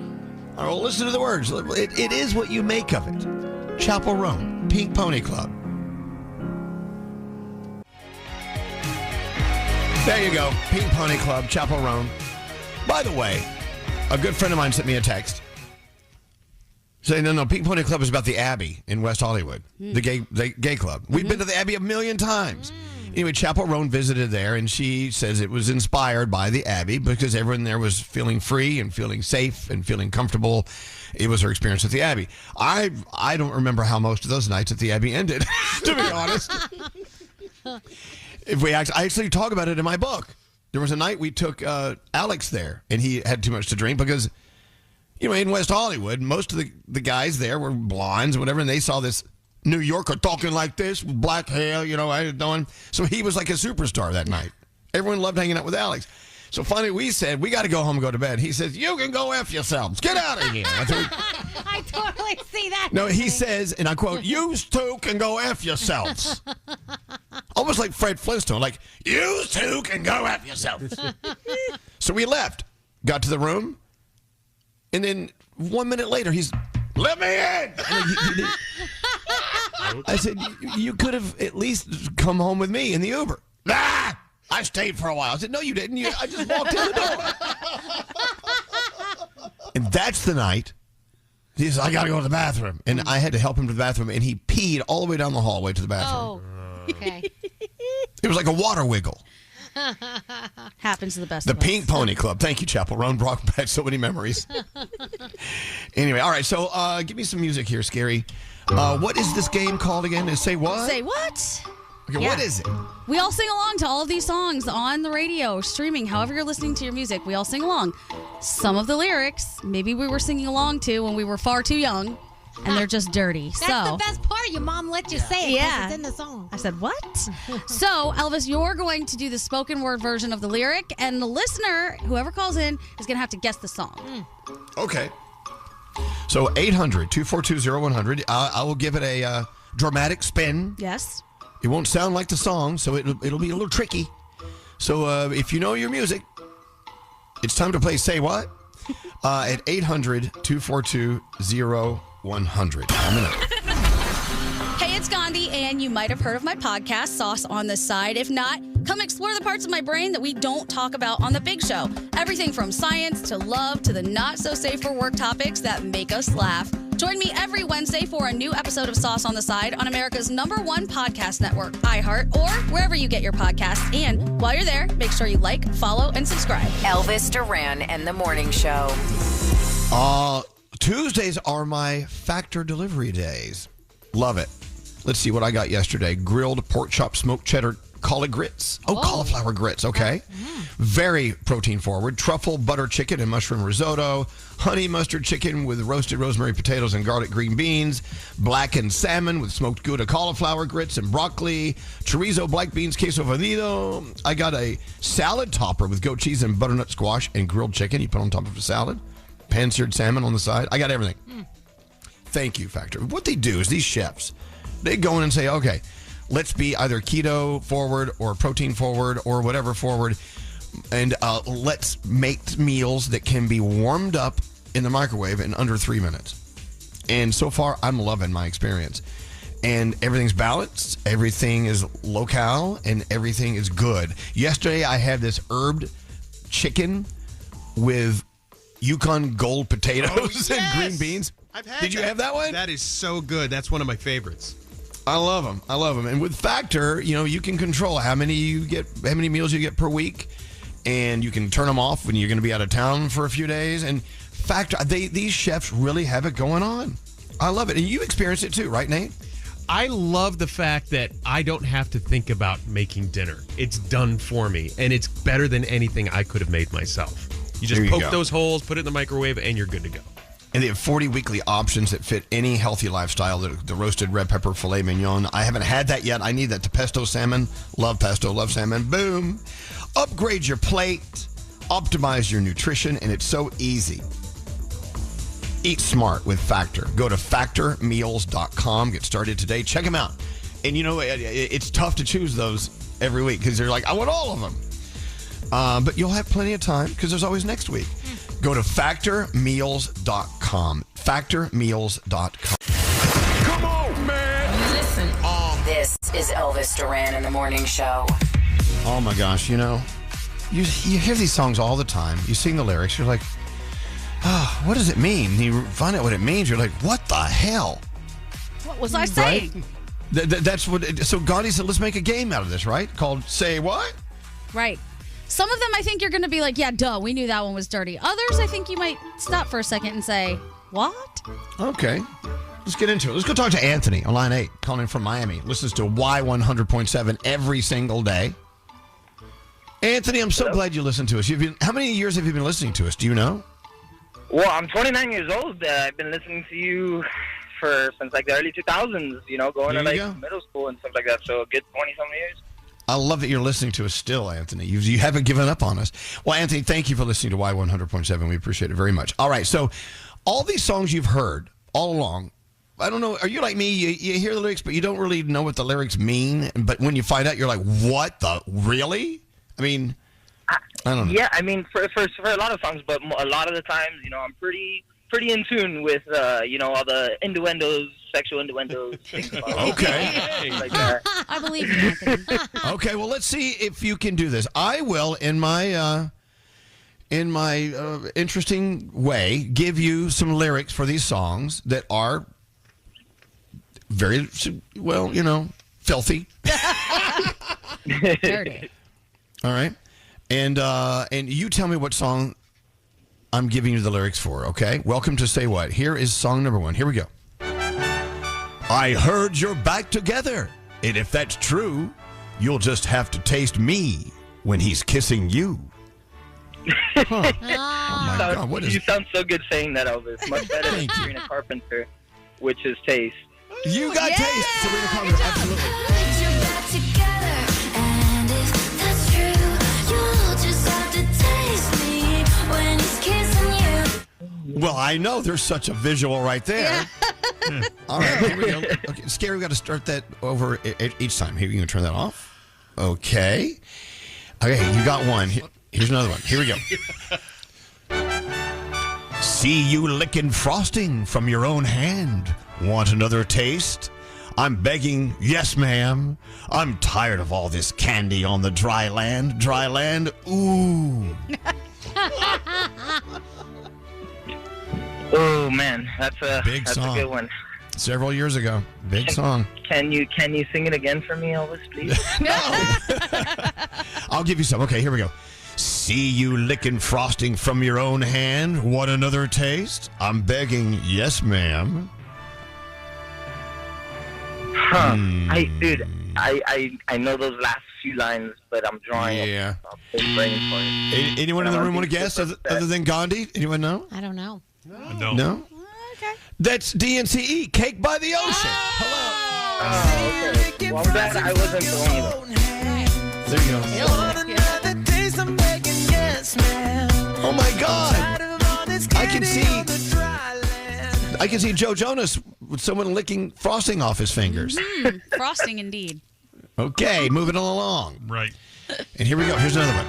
All right, well, listen to the words. It is what you make of it. Chapel Roan, Pink Pony Club. There you go. Pink Pony Club, Chapel Roan. By the way, a good friend of mine sent me a text saying, no, Pink Pony Club is about the Abbey in West Hollywood, the gay club. We've been to the Abbey a million times. Anyway, Chapel Roan visited there, and she says it was inspired by the Abbey because everyone there was feeling free and feeling safe and feeling comfortable. It was her experience at the Abbey. I don't remember how most of those nights at the Abbey ended, to be honest. I actually talk about it in my book. There was a night we took Alex there, and he had too much to drink because in West Hollywood, most of the guys there were blondes, whatever, and they saw this New Yorker talking like this with black hair, I was doing. So he was like a superstar that night. Everyone loved hanging out with Alex. So finally we said, we got to go home and go to bed. He says, you can go F yourselves. Get out of here. I totally see that. No, he says, and I quote, you two can go F yourselves. Almost like Fred Flintstone, like, you two can go F yourselves. So we left, got to the room, and then 1 minute later, he's, let me in. I said, you could have at least come home with me in the Uber. Nah, I stayed for a while. I said, no, you didn't. I just walked in the door. And that's the night. He says, I got to go to the bathroom. And I had to help him to the bathroom, and he peed all the way down the hallway to the bathroom. Oh, okay. It was like a water wiggle. Happens to the best The of us. Pink Pony Club. Thank you, Chapel Roan. Brought back so many memories. Anyway, all right. So give me some music here, Scary. What is this game called again? Say what? Say what? Okay, what is it? We all sing along to all of these songs on the radio, streaming, however you're listening to your music. We all sing along. Some of the lyrics, maybe we were singing along to when we were far too young, and they're just dirty. That's the best part. Your mom let you say it 'cause it's in the song. I said, what? So, Elvis, you're going to do the spoken word version of the lyric, and the listener, whoever calls in, is going to have to guess the song. Okay. So 800-242-0100. I will give it a dramatic spin. Yes. It won't sound like the song, so it'll be a little tricky. So if you know your music, it's time to play Say What? At 800-242-0100. I'm in it. Hey, it's Gandhi, and you might have heard of my podcast, Sauce on the Side. If not, come explore the parts of my brain that we don't talk about on The Big Show. Everything from science to love to the not-so-safe-for-work topics that make us laugh. Join me every Wednesday for a new episode of Sauce on the Side on America's #1 podcast network, iHeart, or wherever you get your podcasts. And while you're there, make sure you like, follow, and subscribe. Elvis Duran and the Morning Show. Tuesdays are my Factor delivery days. Love it. Let's see what I got yesterday. Grilled pork chop, smoked cheddar, collard grits. Cauliflower grits. Okay. Very protein forward. Truffle butter chicken and mushroom risotto. Honey mustard chicken with roasted rosemary potatoes and garlic green beans. Blackened salmon with smoked Gouda cauliflower grits and broccoli. Chorizo, black beans, queso fundido. I got a salad topper with goat cheese and butternut squash and grilled chicken. You put on top of a salad. Pan-seared salmon on the side. I got everything. Thank you, Factor. What they do is these chefs, they go in and say, okay, let's be either keto forward or protein forward or whatever forward, and let's make meals that can be warmed up in the microwave in under 3 minutes. And so far, I'm loving my experience. And everything's balanced, everything is low-cal, and everything is good. Yesterday, I had this herbed chicken with Yukon Gold potatoes and green beans. Did you have that one? That is so good. That's one of my favorites. I love them. And with Factor, you can control how many meals you get per week, and you can turn them off when you're going to be out of town for a few days. And Factor, these chefs really have it going on. I love it. And you experience it too, right, Nate? I love the fact that I don't have to think about making dinner. It's done for me, and it's better than anything I could have made myself. You just poke those holes, put it in the microwave, and you're good to go. And they have 40 weekly options that fit any healthy lifestyle. The roasted red pepper filet mignon. I haven't had that yet. I need that. The pesto salmon. Love pesto, love salmon. Boom. Upgrade your plate. Optimize your nutrition. And it's so easy. Eat smart with Factor. Go to factormeals.com. Get started today. Check them out. And it's tough to choose those every week because they're like, I want all of them. But you'll have plenty of time because there's always next week. Go to factormeals.com. Factormeals.com. Come on, man. Listen. This is Elvis Duran and the Morning Show. Oh my gosh, you hear these songs all the time. You sing the lyrics. You're like, what does it mean? You find out what it means. You're like, what the hell? What was I saying? Right? That's what. So Gandhi said, let's make a game out of this, right? Called Say What? Right. Some of them I think you're going to be like, yeah, duh, we knew that one was dirty. Others I think you might stop for a second and say, what? Okay. Let's get into it. Let's go talk to Anthony on line 8, calling in from Miami. Listens to Y100.7 every single day. Anthony, I'm so glad you listened to us. How many years have you been listening to us? Do you know? Well, I'm 29 years old. I've been listening to you since like the early 2000s, going to like middle school and stuff like that. So a good 20-something years. I love that you're listening to us still, Anthony. You haven't given up on us. Well, Anthony, thank you for listening to Y100.7. We appreciate it very much. All right, so all these songs you've heard all along, I don't know, are you like me? You hear the lyrics, but you don't really know what the lyrics mean. But when you find out, you're like, what the, really? I mean, I don't know. Yeah, I mean, for a lot of songs, but a lot of the times, I'm pretty in tune with, all the innuendos, sexual innuendos. Things about Okay. like that. I believe you, Anthony. Okay, well, let's see if you can do this. I will, in my interesting way, give you some lyrics for these songs that are very, well, filthy. Dirty. All right. And you tell me what song I'm giving you the lyrics for, okay? Welcome to Say What. Here is song number 1. Here we go. I heard you're back together, and if that's true, you'll just have to taste me when he's kissing you. Huh. Oh my God, what is... You sound so good saying that, Elvis. Much better than Sabrina Carpenter, which is taste. You got taste, Sabrina Carpenter, absolutely. Well, I know there's such a visual right there. Yeah. All right, here we go. Okay, Scary, we got to start that over each time. Here, you going to turn that off? Okay. Okay, you got one. Here's another one. Here we go. See you licking frosting from your own hand. Want another taste? I'm begging, yes, ma'am. I'm tired of all this candy on the dry land. Dry land, ooh. Oh man, that's a good one. Several years ago, big song. Can you sing it again for me, Elvis, please? I'll give you some. Okay, here we go. See you licking frosting from your own hand. Want another taste? I'm begging, yes, ma'am. Huh? I know those last few lines, but I'm drawing. Yeah. Anyone in the room want to guess other than Gandhi? Anyone know? I don't know. No? Okay. That's DNCE, Cake by the Ocean. Hello. Oh, okay. Well, I'm glad I wasn't the only one. There you go. Oh my God. I can see Joe Jonas with someone licking frosting off his fingers. Frosting indeed. Okay, moving along. Right. And here we go. Here's another one.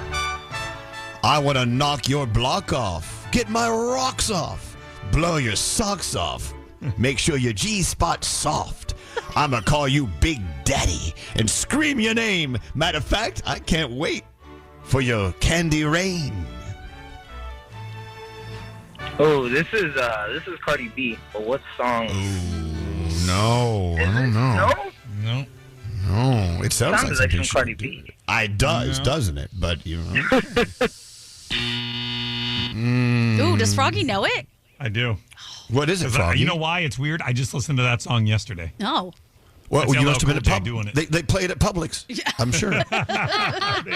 I want to knock your block off. Get my rocks off. Blow your socks off. Make sure your G-spot's soft. I'ma call you Big Daddy and scream your name. Matter of fact, I can't wait for your candy rain. Oh, this is Cardi B. But what song? Ooh, no, I don't know. No. No, it sounds like something Cardi B. It does, doesn't it? But Ooh, does Froggy know it? I do. What is it, Froggy? You know why? It's weird. I just listened to that song yesterday. No. Well, That's you must have been LL Cool at J doing it. They play it at Publix. I'm sure. They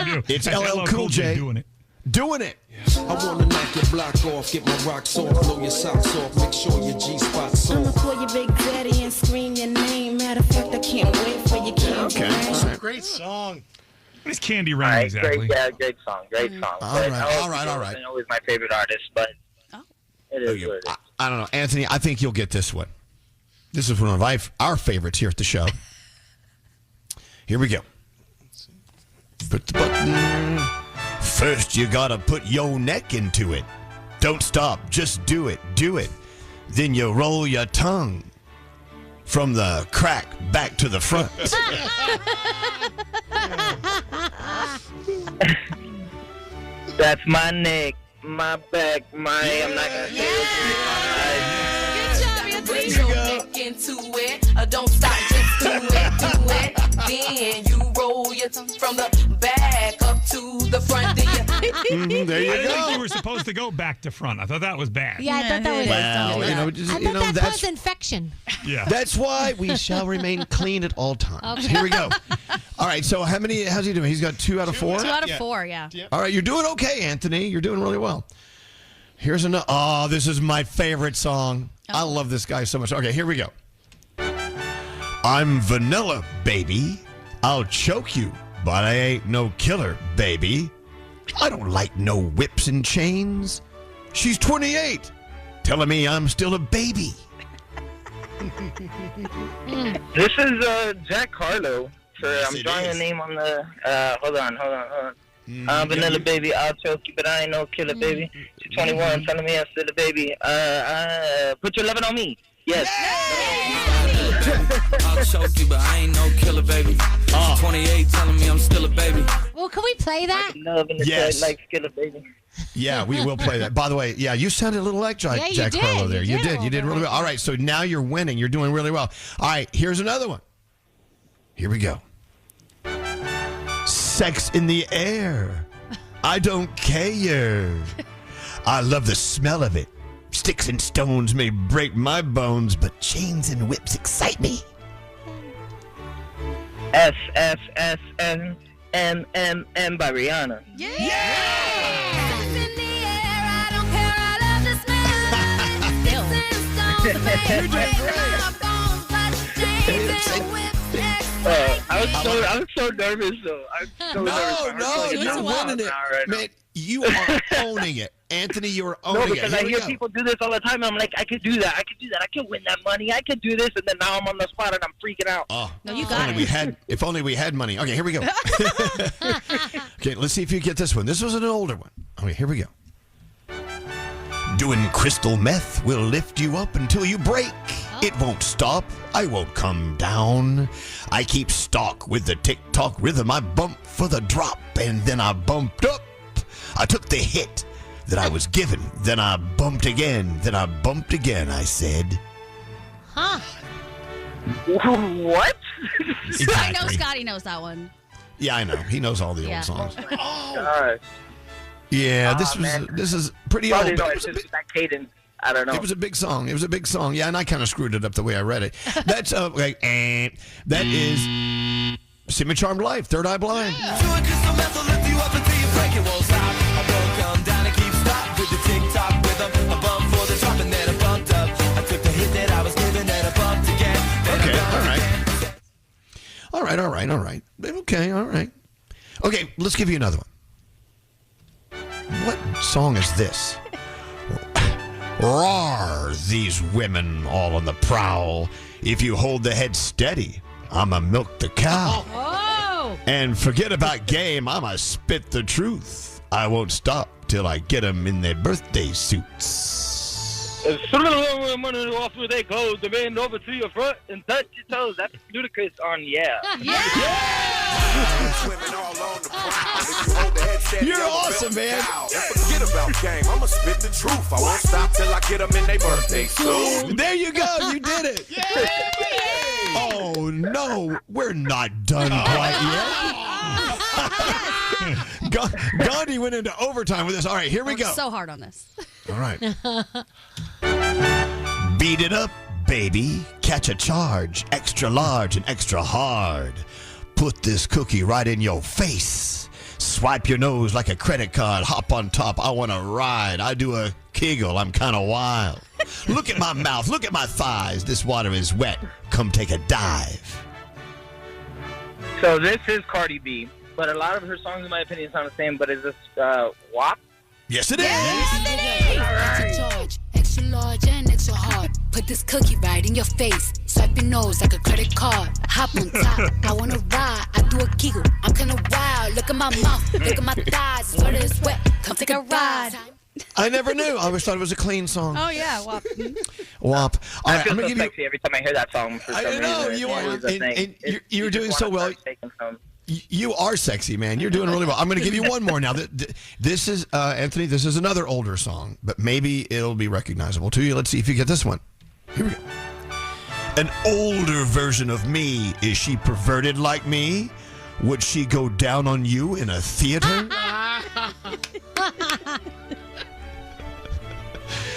do. It's That's LL Cool J doing it. Doing it. I wanna knock your block off, get my rocks off, blow your socks off, make sure your G-spot's I'ma off. call you Big Daddy and scream your name. Matter of fact, I can't wait for your candy. It's a great song. What is Candy Rain exactly? Great song. Great song. All right. Always my favorite artist, but it is what it is. I don't know. Anthony, I think you'll get this one. This is one of our favorites here at the show. Here we go. Put the button. First, you gotta put your neck into it. Don't stop. Just do it. Do it. Then you roll your tongue from the crack back to the front. That's my neck, my back, I'm not gonna say Put your neck into it. Don't stop, just do it. Then you roll your tongue from the back up to the front. There you I didn't think go. you were supposed to go back to front. I thought that was bad. Yeah, I thought that was. Well, I thought that that's caused infection. Yeah. That's why we shall remain clean at all times. Okay. Here we go. All right, so how's he doing? He's got 2 out of 4? 2 out of 4, yeah. All right, you're doing okay, Anthony. You're doing really well. Here's another. Oh, this is my favorite song. I love this guy so much. Okay, here we go. I'm vanilla, baby. I'll choke you, but I ain't no killer, baby. I don't like no whips and chains. She's 28, telling me I'm still a baby. This is Jack Harlow. I'm drawing a name on the. Hold on. Vanilla baby, I'll choke you, but I ain't no killer, baby. She's 21, telling me I'm still a baby. Put your lovin' on me. Yes. I'll choke you, but I ain't no killer, baby. She's 28, telling me I'm still a baby. Well, can we play that? Love in the Yes. like killer, baby. Yeah, we will play that. By the way, yeah, you sounded a little like Jack you did. Harlow there. You You did a did really well. All right, so now you're winning. You're doing really well. All right, here's another one. Here we go. Sex in the air. I don't care. I love the smell of it. Sticks and stones may break my bones, but chains and whips excite me. SSSNMMM by Rihanna. You're doing I was so nervous though. I'm so nervous. No, you're winning it. Man, you are owning it. Anthony, you're owning it. No, because I hear people do this all the time, and I'm like, I could do that. I could win that money. I could do this, and then now I'm on the spot, and I'm freaking out. Oh, no, you got it. If only we had money. Okay, here we go. Okay, let's see if you get this one. This was an older one. Okay, here we go. Doing crystal meth will lift you up until you break. It won't stop. I won't come down. I keep stock with the tick-tock rhythm. I bump for the drop, and then I bumped up. I took the hit that I was given. Then I bumped again. Then I bumped again, I said. Huh. What? Exactly. I know Scotty knows that one. Yeah, I know. He knows all the Yeah. old songs. God. Yeah, man. this is pretty Probably old. But no, it it's was a just big, that cadence. I don't know. It was a big song. Yeah, and I kind of screwed it up the way I read it. That's that is Semi-Charmed Life, Third Eye Blind. Okay, all right. Okay, all right. Okay, let's give you another one. What song is this? Roar, these women all on the prowl. If you hold the head steady, I'ma milk the cow. Oh! And forget about game, I'ma spit the truth. I won't stop till I get them in their birthday suits. As soon as the women off with their clothes, the man over to your front and touch your toes. That's ludicrous on Yeah. You're awesome, man. And forget about game. I'ma spit the truth. I won't stop till I get them in their birthday suit. There you go. You did it. Oh, no. We're not done quite yet. Gandhi went into overtime with this. All right, here we go. So hard on this. All right. Beat it up, baby. Catch a charge. Extra large and extra hard. Put this cookie right in your face. Swipe your nose like a credit card. Hop on top. I want to ride. I do a kegel. I'm kind of wild. Look at my mouth. Look at my thighs. This water is wet. Come take a dive. So this is Cardi B, but a lot of her songs, in my opinion, sound the same. But is this WAP? Yes, it is. Extra charge, extra large and extra hard. Put this cookie right in your face. Swipe your nose like a credit card. Hop on top, I wanna ride. I do a giggle, I'm kinda wild. Look at my mouth, look at my thighs. This water is wet, come take a ride. I never knew. I always thought it was a clean song. Oh, yeah. WAP. WAP. All I right, feel I'm so going to give you. sexy every time I hear that song. For some know, reason. you are. It is a thing. You're doing so well. You are sexy, man. You're doing really well. I'm going to give you one more now. This is, Anthony, this is another older song, but maybe it'll be recognizable to you. Let's see if you get this one. Here we go. An older version of me. Is she perverted like me? Would she go down on you in a theater?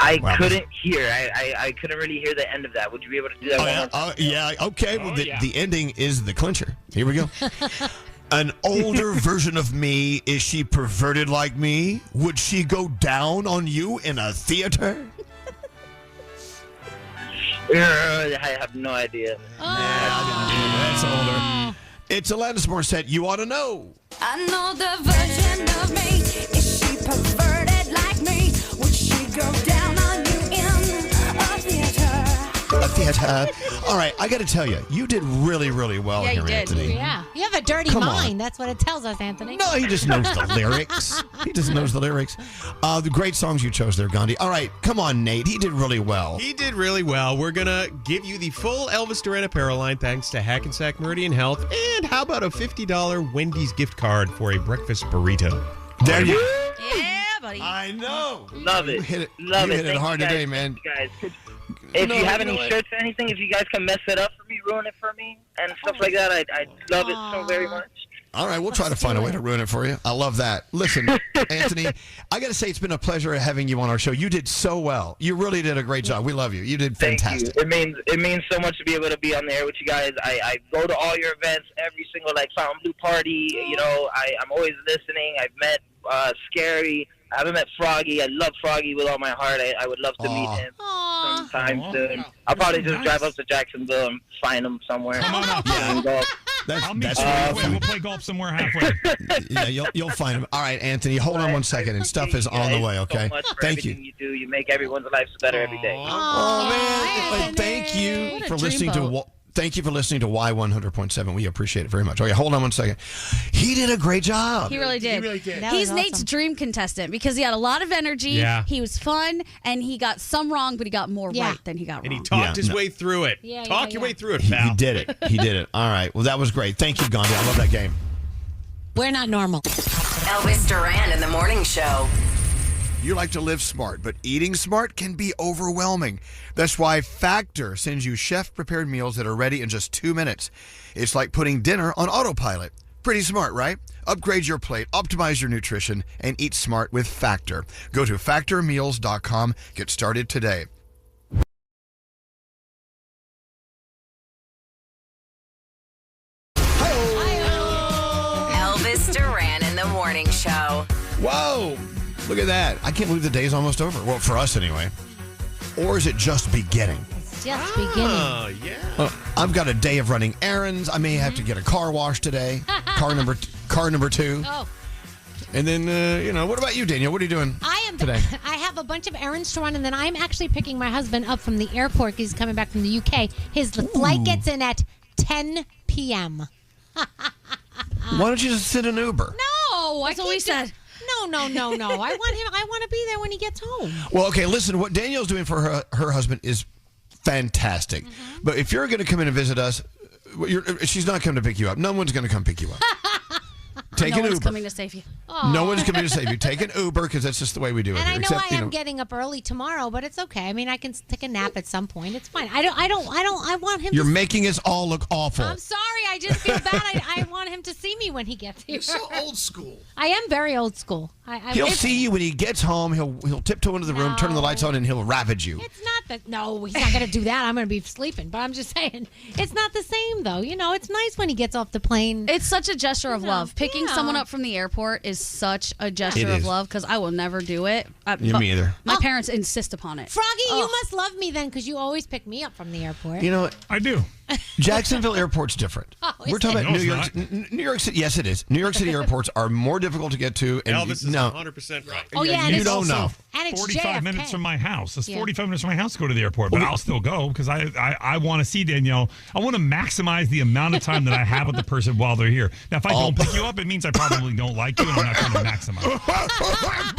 I couldn't hear. I couldn't really hear the end of that. Would you be able to do that one more time? Yeah. Okay. Well, the ending is the clincher. Here we go. An older version of me, is she perverted like me? Would she go down on you in a theater? I have no idea. That's older. It's Alanis Morissette. You ought to know. I know the version of me. Is she perverted like me? Would she go down on you in a theater? A theater. All right, I got to tell you, you did really, really well Yeah, here, you did. Anthony. Yeah. You have a dirty Come on. mind. That's what it tells us, Anthony. No, he just knows the lyrics. He just knows the lyrics. The great songs you chose there, Gandhi. All right, come on, Nate. He did really well. He did really well. We're going to give you the full Elvis Duran apparel line thanks to Hackensack Meridian Health. And how about a $50 Wendy's gift card for a breakfast burrito? There you Yeah, buddy. I know. Love it. You hit it, Love you it. hit it Thank hard you guys. today, man. Thank you guys. If No, you have you know any what? shirts or anything, if you guys can mess it up for me, ruin it for me, and stuff like that, I love it so very much. All right, we'll try to find a way to ruin it for you. I love that. Listen, Anthony, I got to say it's been a pleasure having you on our show. You did so well. You really did a great job. We love you. You did fantastic. Thank you. It means so much to be able to be on the air with you guys. I go to all your events, every single Fountain Blue party. You know, I'm always listening. I've met Scary. I haven't met Froggy. I love Froggy with all my heart. I would love to meet him sometime soon. I'll probably just drive up to Jacksonville and find him somewhere. Come on up. And go. I'll meet that's you halfway. right. We'll play golf somewhere halfway. Yeah, you'll find him. All right, Anthony, hold on one second, and stuff is on the way, okay? So much for Thank everything you. you do. You make everyone's lives better every day. Oh, man. Thank you What a for listening to... dreamboat. Thank you for listening to Y100.7. We appreciate it very much. Okay, hold on one second. He did a great job. He really did. That He's was Nate's awesome. dream contestant because he had a lot of energy. Yeah. He was fun, and he got some wrong, but he got more right than he got wrong. And he talked his way through it. Talk your way through it, pal. He did it. He did it. All right. Well, that was great. Thank you, Gandhi. I love that game. We're not normal. Elvis Duran in the Morning Show. You like to live smart, but eating smart can be overwhelming. That's why Factor sends you chef-prepared meals that are ready in just 2 minutes. It's like putting dinner on autopilot. Pretty smart, right? Upgrade your plate, optimize your nutrition, and eat smart with Factor. Go to factormeals.com. Get started today. Elvis Duran in the Morning Show. Whoa! Look at that. I can't believe the day's almost over. Well, for us anyway. Or is it just beginning? Just beginning. Oh, yeah. I've got a day of running errands. I may have to get a car wash today. car number 2. Oh. And then, what about you, Danielle? What are you doing today? I have a bunch of errands to run, and then I'm actually picking my husband up from the airport. He's coming back from the UK. His flight gets in at 10 p.m. Why don't you just sit in Uber? No, That's what we said. No. I want to be there when he gets home. Well, okay, listen. What Danielle's doing for her husband is fantastic. But if you're going to come in and visit us, she's not coming to pick you up. No one's going to come pick you up. Take no an one's Uber. coming to save you. No one's coming to save you. Take an Uber because that's just the way we do it. And here. I know Except, I am getting up early tomorrow, but it's okay. I mean, I can take a nap at some point. It's fine. I want him You're to... making us all look awful. I'm sorry. I just feel bad. I want him to see me when he gets here. You're so old school. I am very old school. He'll see you when he gets home. He'll tiptoe into the room, turn the lights on, and he'll ravage you. It's not that. No, he's not going to do that. I'm going to be sleeping. But I'm just saying, it's not the same, though. It's nice when he gets off the plane. It's such a gesture of love. Picking someone up from the airport is such a gesture It of is. love because I will never do it. Me either. My parents insist upon it. Froggy, you must love me then because you always pick me up from the airport. You know what? I do. Jacksonville Airport's different. Oh, is We're talking it? about No, New it's York. New York City. Yes, it is. New York City airports are more difficult to get to. And Elvis is no, 100% right. Oh, yeah, and you it's don't also- know. And it's 45 JFK. minutes from my house. It's Yeah. 45 minutes from my house to go to the airport, but I'll still go because I want to see Danielle. I want to maximize the amount of time that I have with the person while they're here. Now, if I don't pick you up, it means I probably don't like you, and I'm not trying to maximize.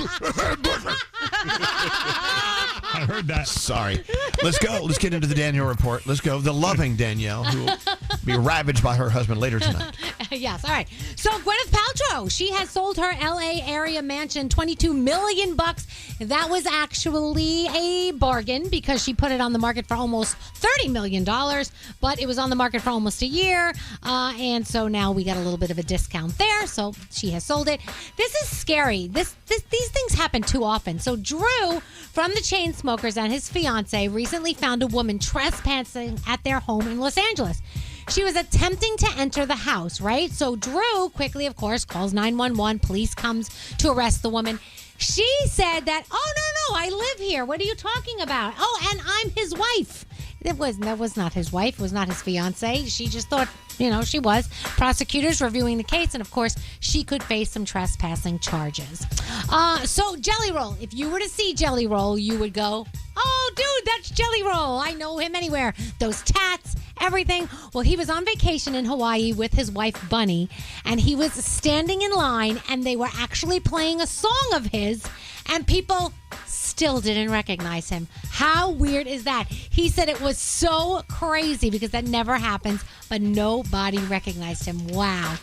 I heard that. Sorry. Let's go. Let's get into the Danielle report. Let's go. The loving Danielle, who will be ravaged by her husband later tonight. Yes, all right. So Gwyneth Paltrow, she has sold her LA area mansion, $22 million. That was actually a bargain because she put it on the market for almost $30 million, but it was on the market for almost a year. And so now we got a little bit of a discount there. So she has sold it. This is scary. These things happen too often. So Drew from the Chainsmokers and his fiance recently found a woman trespassing at their home in Los Angeles. She was attempting to enter the house, right? So Drew quickly, of course, calls 911. Police comes to arrest the woman. She said that, oh, no, I live here. What are you talking about? Oh, and I'm his wife. That was not his wife. It was not his fiance. She just thought, she was. Prosecutors reviewing the case, and of course, she could face some trespassing charges. So Jelly Roll, if you were to see Jelly Roll, you would go, oh, dude, that's Jelly Roll. I know him anywhere. Those tats, everything. Well, he was on vacation in Hawaii with his wife, Bunny, and he was standing in line, and they were actually playing a song of his, and people still didn't recognize him. How weird is that? He said it was so crazy because that never happens, but nobody recognized him. Wow.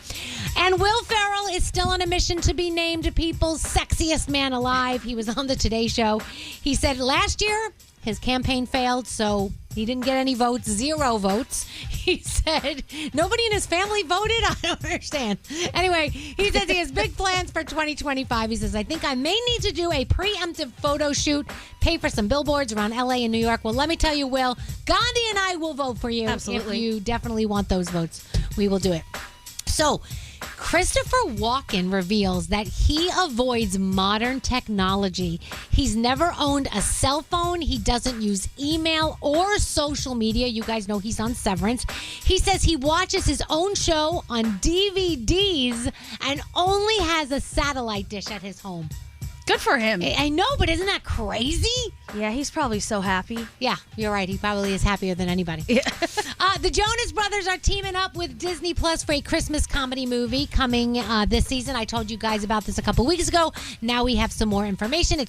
And Will Ferrell is still on a mission to be named people's sexiest man alive. He was on the Today Show. He said last year his campaign failed, so he didn't get any votes, 0 votes. He said nobody in his family voted. I don't understand. Anyway, he says he has big plans for 2025. He says, I think I may need to do a preemptive photo shoot, pay for some billboards around LA and New York. Well, let me tell you, Will, Gandhi and I will vote for you. Absolutely. If you definitely want those votes, we will do it. So, Christopher Walken reveals that he avoids modern technology. He's never owned a cell phone. He doesn't use email or social media. You guys know he's on Severance. He says he watches his own show on DVDs and only has a satellite dish at his home. Good for him. I know, but isn't that crazy? Yeah, he's probably so happy. Yeah, you're right. He probably is happier than anybody. Yeah. The Jonas Brothers are teaming up with Disney Plus for a Christmas comedy movie coming this season. I told you guys about this a couple weeks ago. Now we have some more information.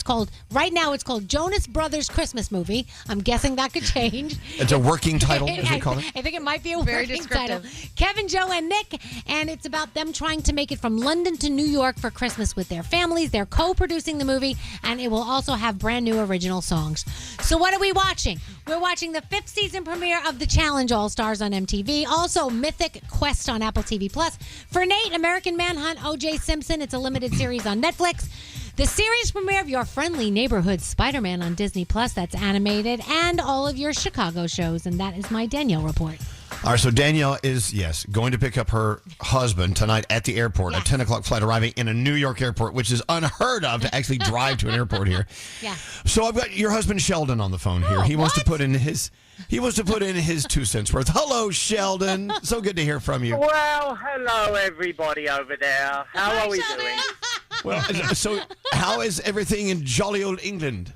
Right now it's called Jonas Brothers Christmas Movie. I'm guessing that could change. It's a working title, as they call it. I think it might be a Very working descriptive. title. Kevin, Joe, and Nick, and it's about them trying to make it from London to New York for Christmas with their families. They're co-producing the movie, and it will also have brand new original songs. So what are we watching? We're watching the 5th season premiere of The Challenge All-Stars on MTV. Also, Mythic Quest on Apple TV+. For Nate, American Manhunt, O.J. Simpson. It's a limited series on Netflix. The series premiere of Your Friendly Neighborhood Spider-Man on Disney+. That's animated. And all of your Chicago shows. And that is my Danielle report. All right, so Danielle is, going to pick up her husband tonight at the airport. A 10 o'clock flight arriving in a New York airport, which is unheard of to actually drive to an airport here. Yeah. So I've got your husband Sheldon on the phone here. He wants to put in his 2 cents worth. Hello, Sheldon. So good to hear from you. Well, hello, everybody over there. How are we doing? Well, so how is everything in jolly old England?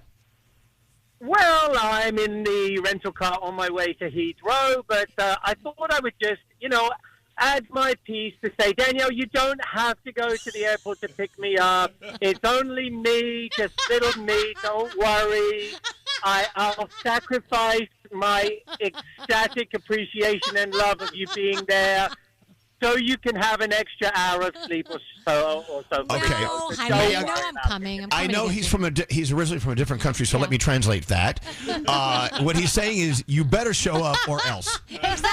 Well, I'm in the rental car on my way to Heathrow, but I thought I would just, add my piece to say, Danielle, you don't have to go to the airport to pick me up. It's only me, just little me. Don't worry. I'll sacrifice my ecstatic appreciation and love of you being there so you can have an extra hour of sleep or so. Okay. No, honey, you know I'm coming. I know he's originally from a different country, so let me translate that. What he's saying is, you better show up or else. Exactly.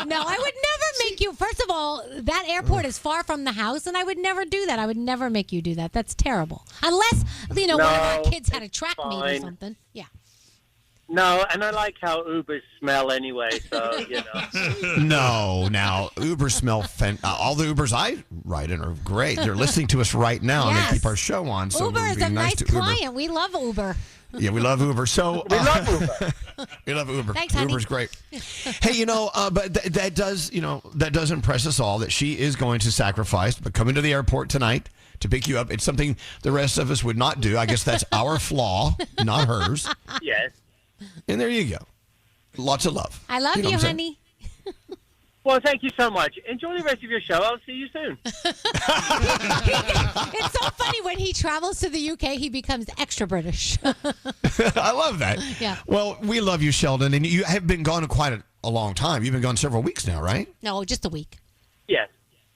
No, I would never make you. First of all, that airport is far from the house, and I would never do that. I would never make you do that. That's terrible. Unless, one of our kids had a track meet or something. Yeah. No, and I like how Ubers smell anyway, so, No, now, Uber smell, all the Ubers I ride in are great. They're listening to us right now, and they keep our show on. So Uber is a nice client. We love Uber. Yeah, we love Uber. So we love Uber. We love Uber. Thanks, honey. Uber's great. Hey, but that does impress us all that she is going to sacrifice, but coming to the airport tonight to pick you up. It's something the rest of us would not do. I guess that's our flaw, not hers. Yes. And there you go. Lots of love. I love you, honey. Well, thank you so much. Enjoy the rest of your show. I'll see you soon. It's so funny when he travels to the UK, he becomes extra British. I love that. Yeah. Well, we love you, Sheldon, and you have been gone quite a long time. You've been gone several weeks now, right? No, just a week. Yes.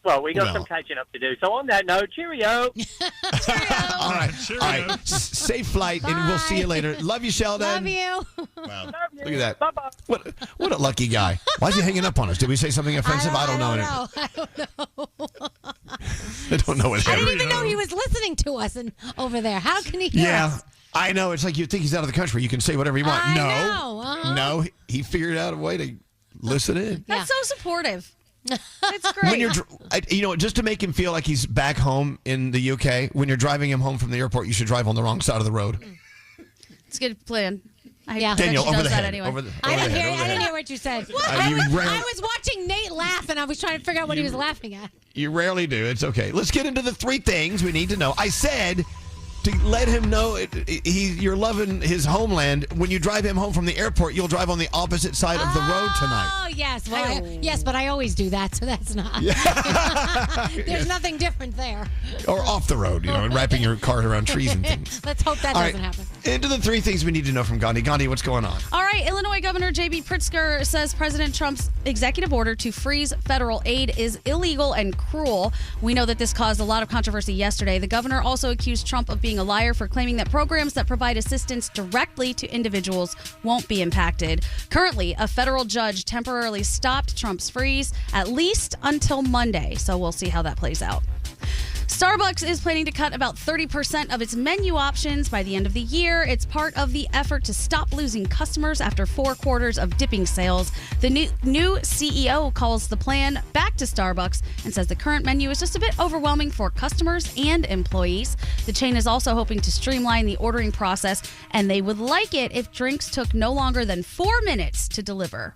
Well, we got some catching up to do. So on that note, cheerio. All right. All right. Safe flight, and we'll see you later. Love you, Sheldon. Love you. Wow. Look at that. Bye-bye. What a lucky guy. Why is he hanging up on us? Did we say something offensive? I don't know. I don't know. I don't know what I happened. didn't even know he was listening to us over there. How can he hear us? I know. It's like you think he's out of the country. You can say whatever you want. I know. No, he figured out a way to Listen in. That's so supportive. It's great. When you're, just to make him feel like he's back home in the UK, when you're driving him home from the airport, you should drive on the wrong side of the road. It's a good plan. Danielle, over the head. Anyway. I didn't hear what you said. I was watching Nate laugh, and I was trying to figure out what he was laughing at. You rarely do. It's okay. Let's get into the 3 things we need to know. I said to let him know you're loving his homeland. When you drive him home from the airport, you'll drive on the opposite side of the road tonight. Oh, yes. Well, yes, but I always do that, so that's not. There's nothing different there. Or off the road, wrapping your car around trees and things. Let's hope that doesn't happen. Into the 3 things we need to know from Gandhi. Gandhi, what's going on? All right. Illinois Governor J.B. Pritzker says President Trump's executive order to freeze federal aid is illegal and cruel. We know that this caused a lot of controversy yesterday. The governor also accused Trump of being a liar for claiming that programs that provide assistance directly to individuals won't be impacted. Currently, a federal judge temporarily stopped Trump's freeze, at least until Monday. So we'll see how that plays out. Starbucks is planning to cut about 30% of its menu options by the end of the year. It's part of the effort to stop losing customers after 4 quarters of dipping sales. The new CEO calls the plan back to Starbucks and says the current menu is just a bit overwhelming for customers and employees. The chain is also hoping to streamline the ordering process, and they would like it if drinks took no longer than 4 minutes to deliver.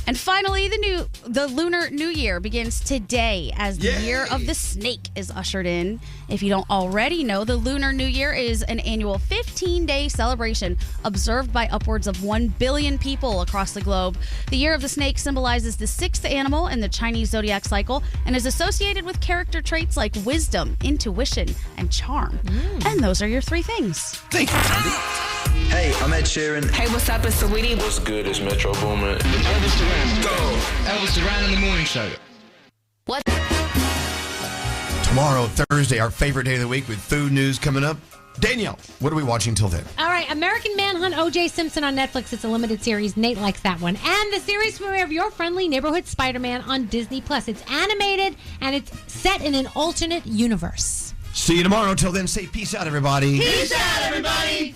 And finally, the Lunar New Year begins today as the Year of the Snake is ushered in. If you don't already know, the Lunar New Year is an annual 15-day celebration observed by upwards of 1 billion people across the globe. The Year of the Snake symbolizes the 6th animal in the Chinese zodiac cycle and is associated with character traits like wisdom, intuition, and charm. And those are your 3 things. Thank you, Gandhi. Hey, I'm Ed Sheeran. Hey, what's up? It's Saweetie. What's good? It's Metro Boomin. Elvis Duran. Go. Elvis Duran in the Morning Show. What? Tomorrow, Thursday, our favorite day of the week with food news coming up. Danielle, what are we watching till then? All right, American Manhunt, O.J. Simpson on Netflix. It's a limited series. Nate likes that one. And the series premiere of Your Friendly Neighborhood Spider-Man on Disney+. It's animated, and it's set in an alternate universe. See you tomorrow. Till then, say peace out, everybody. Peace out, everybody.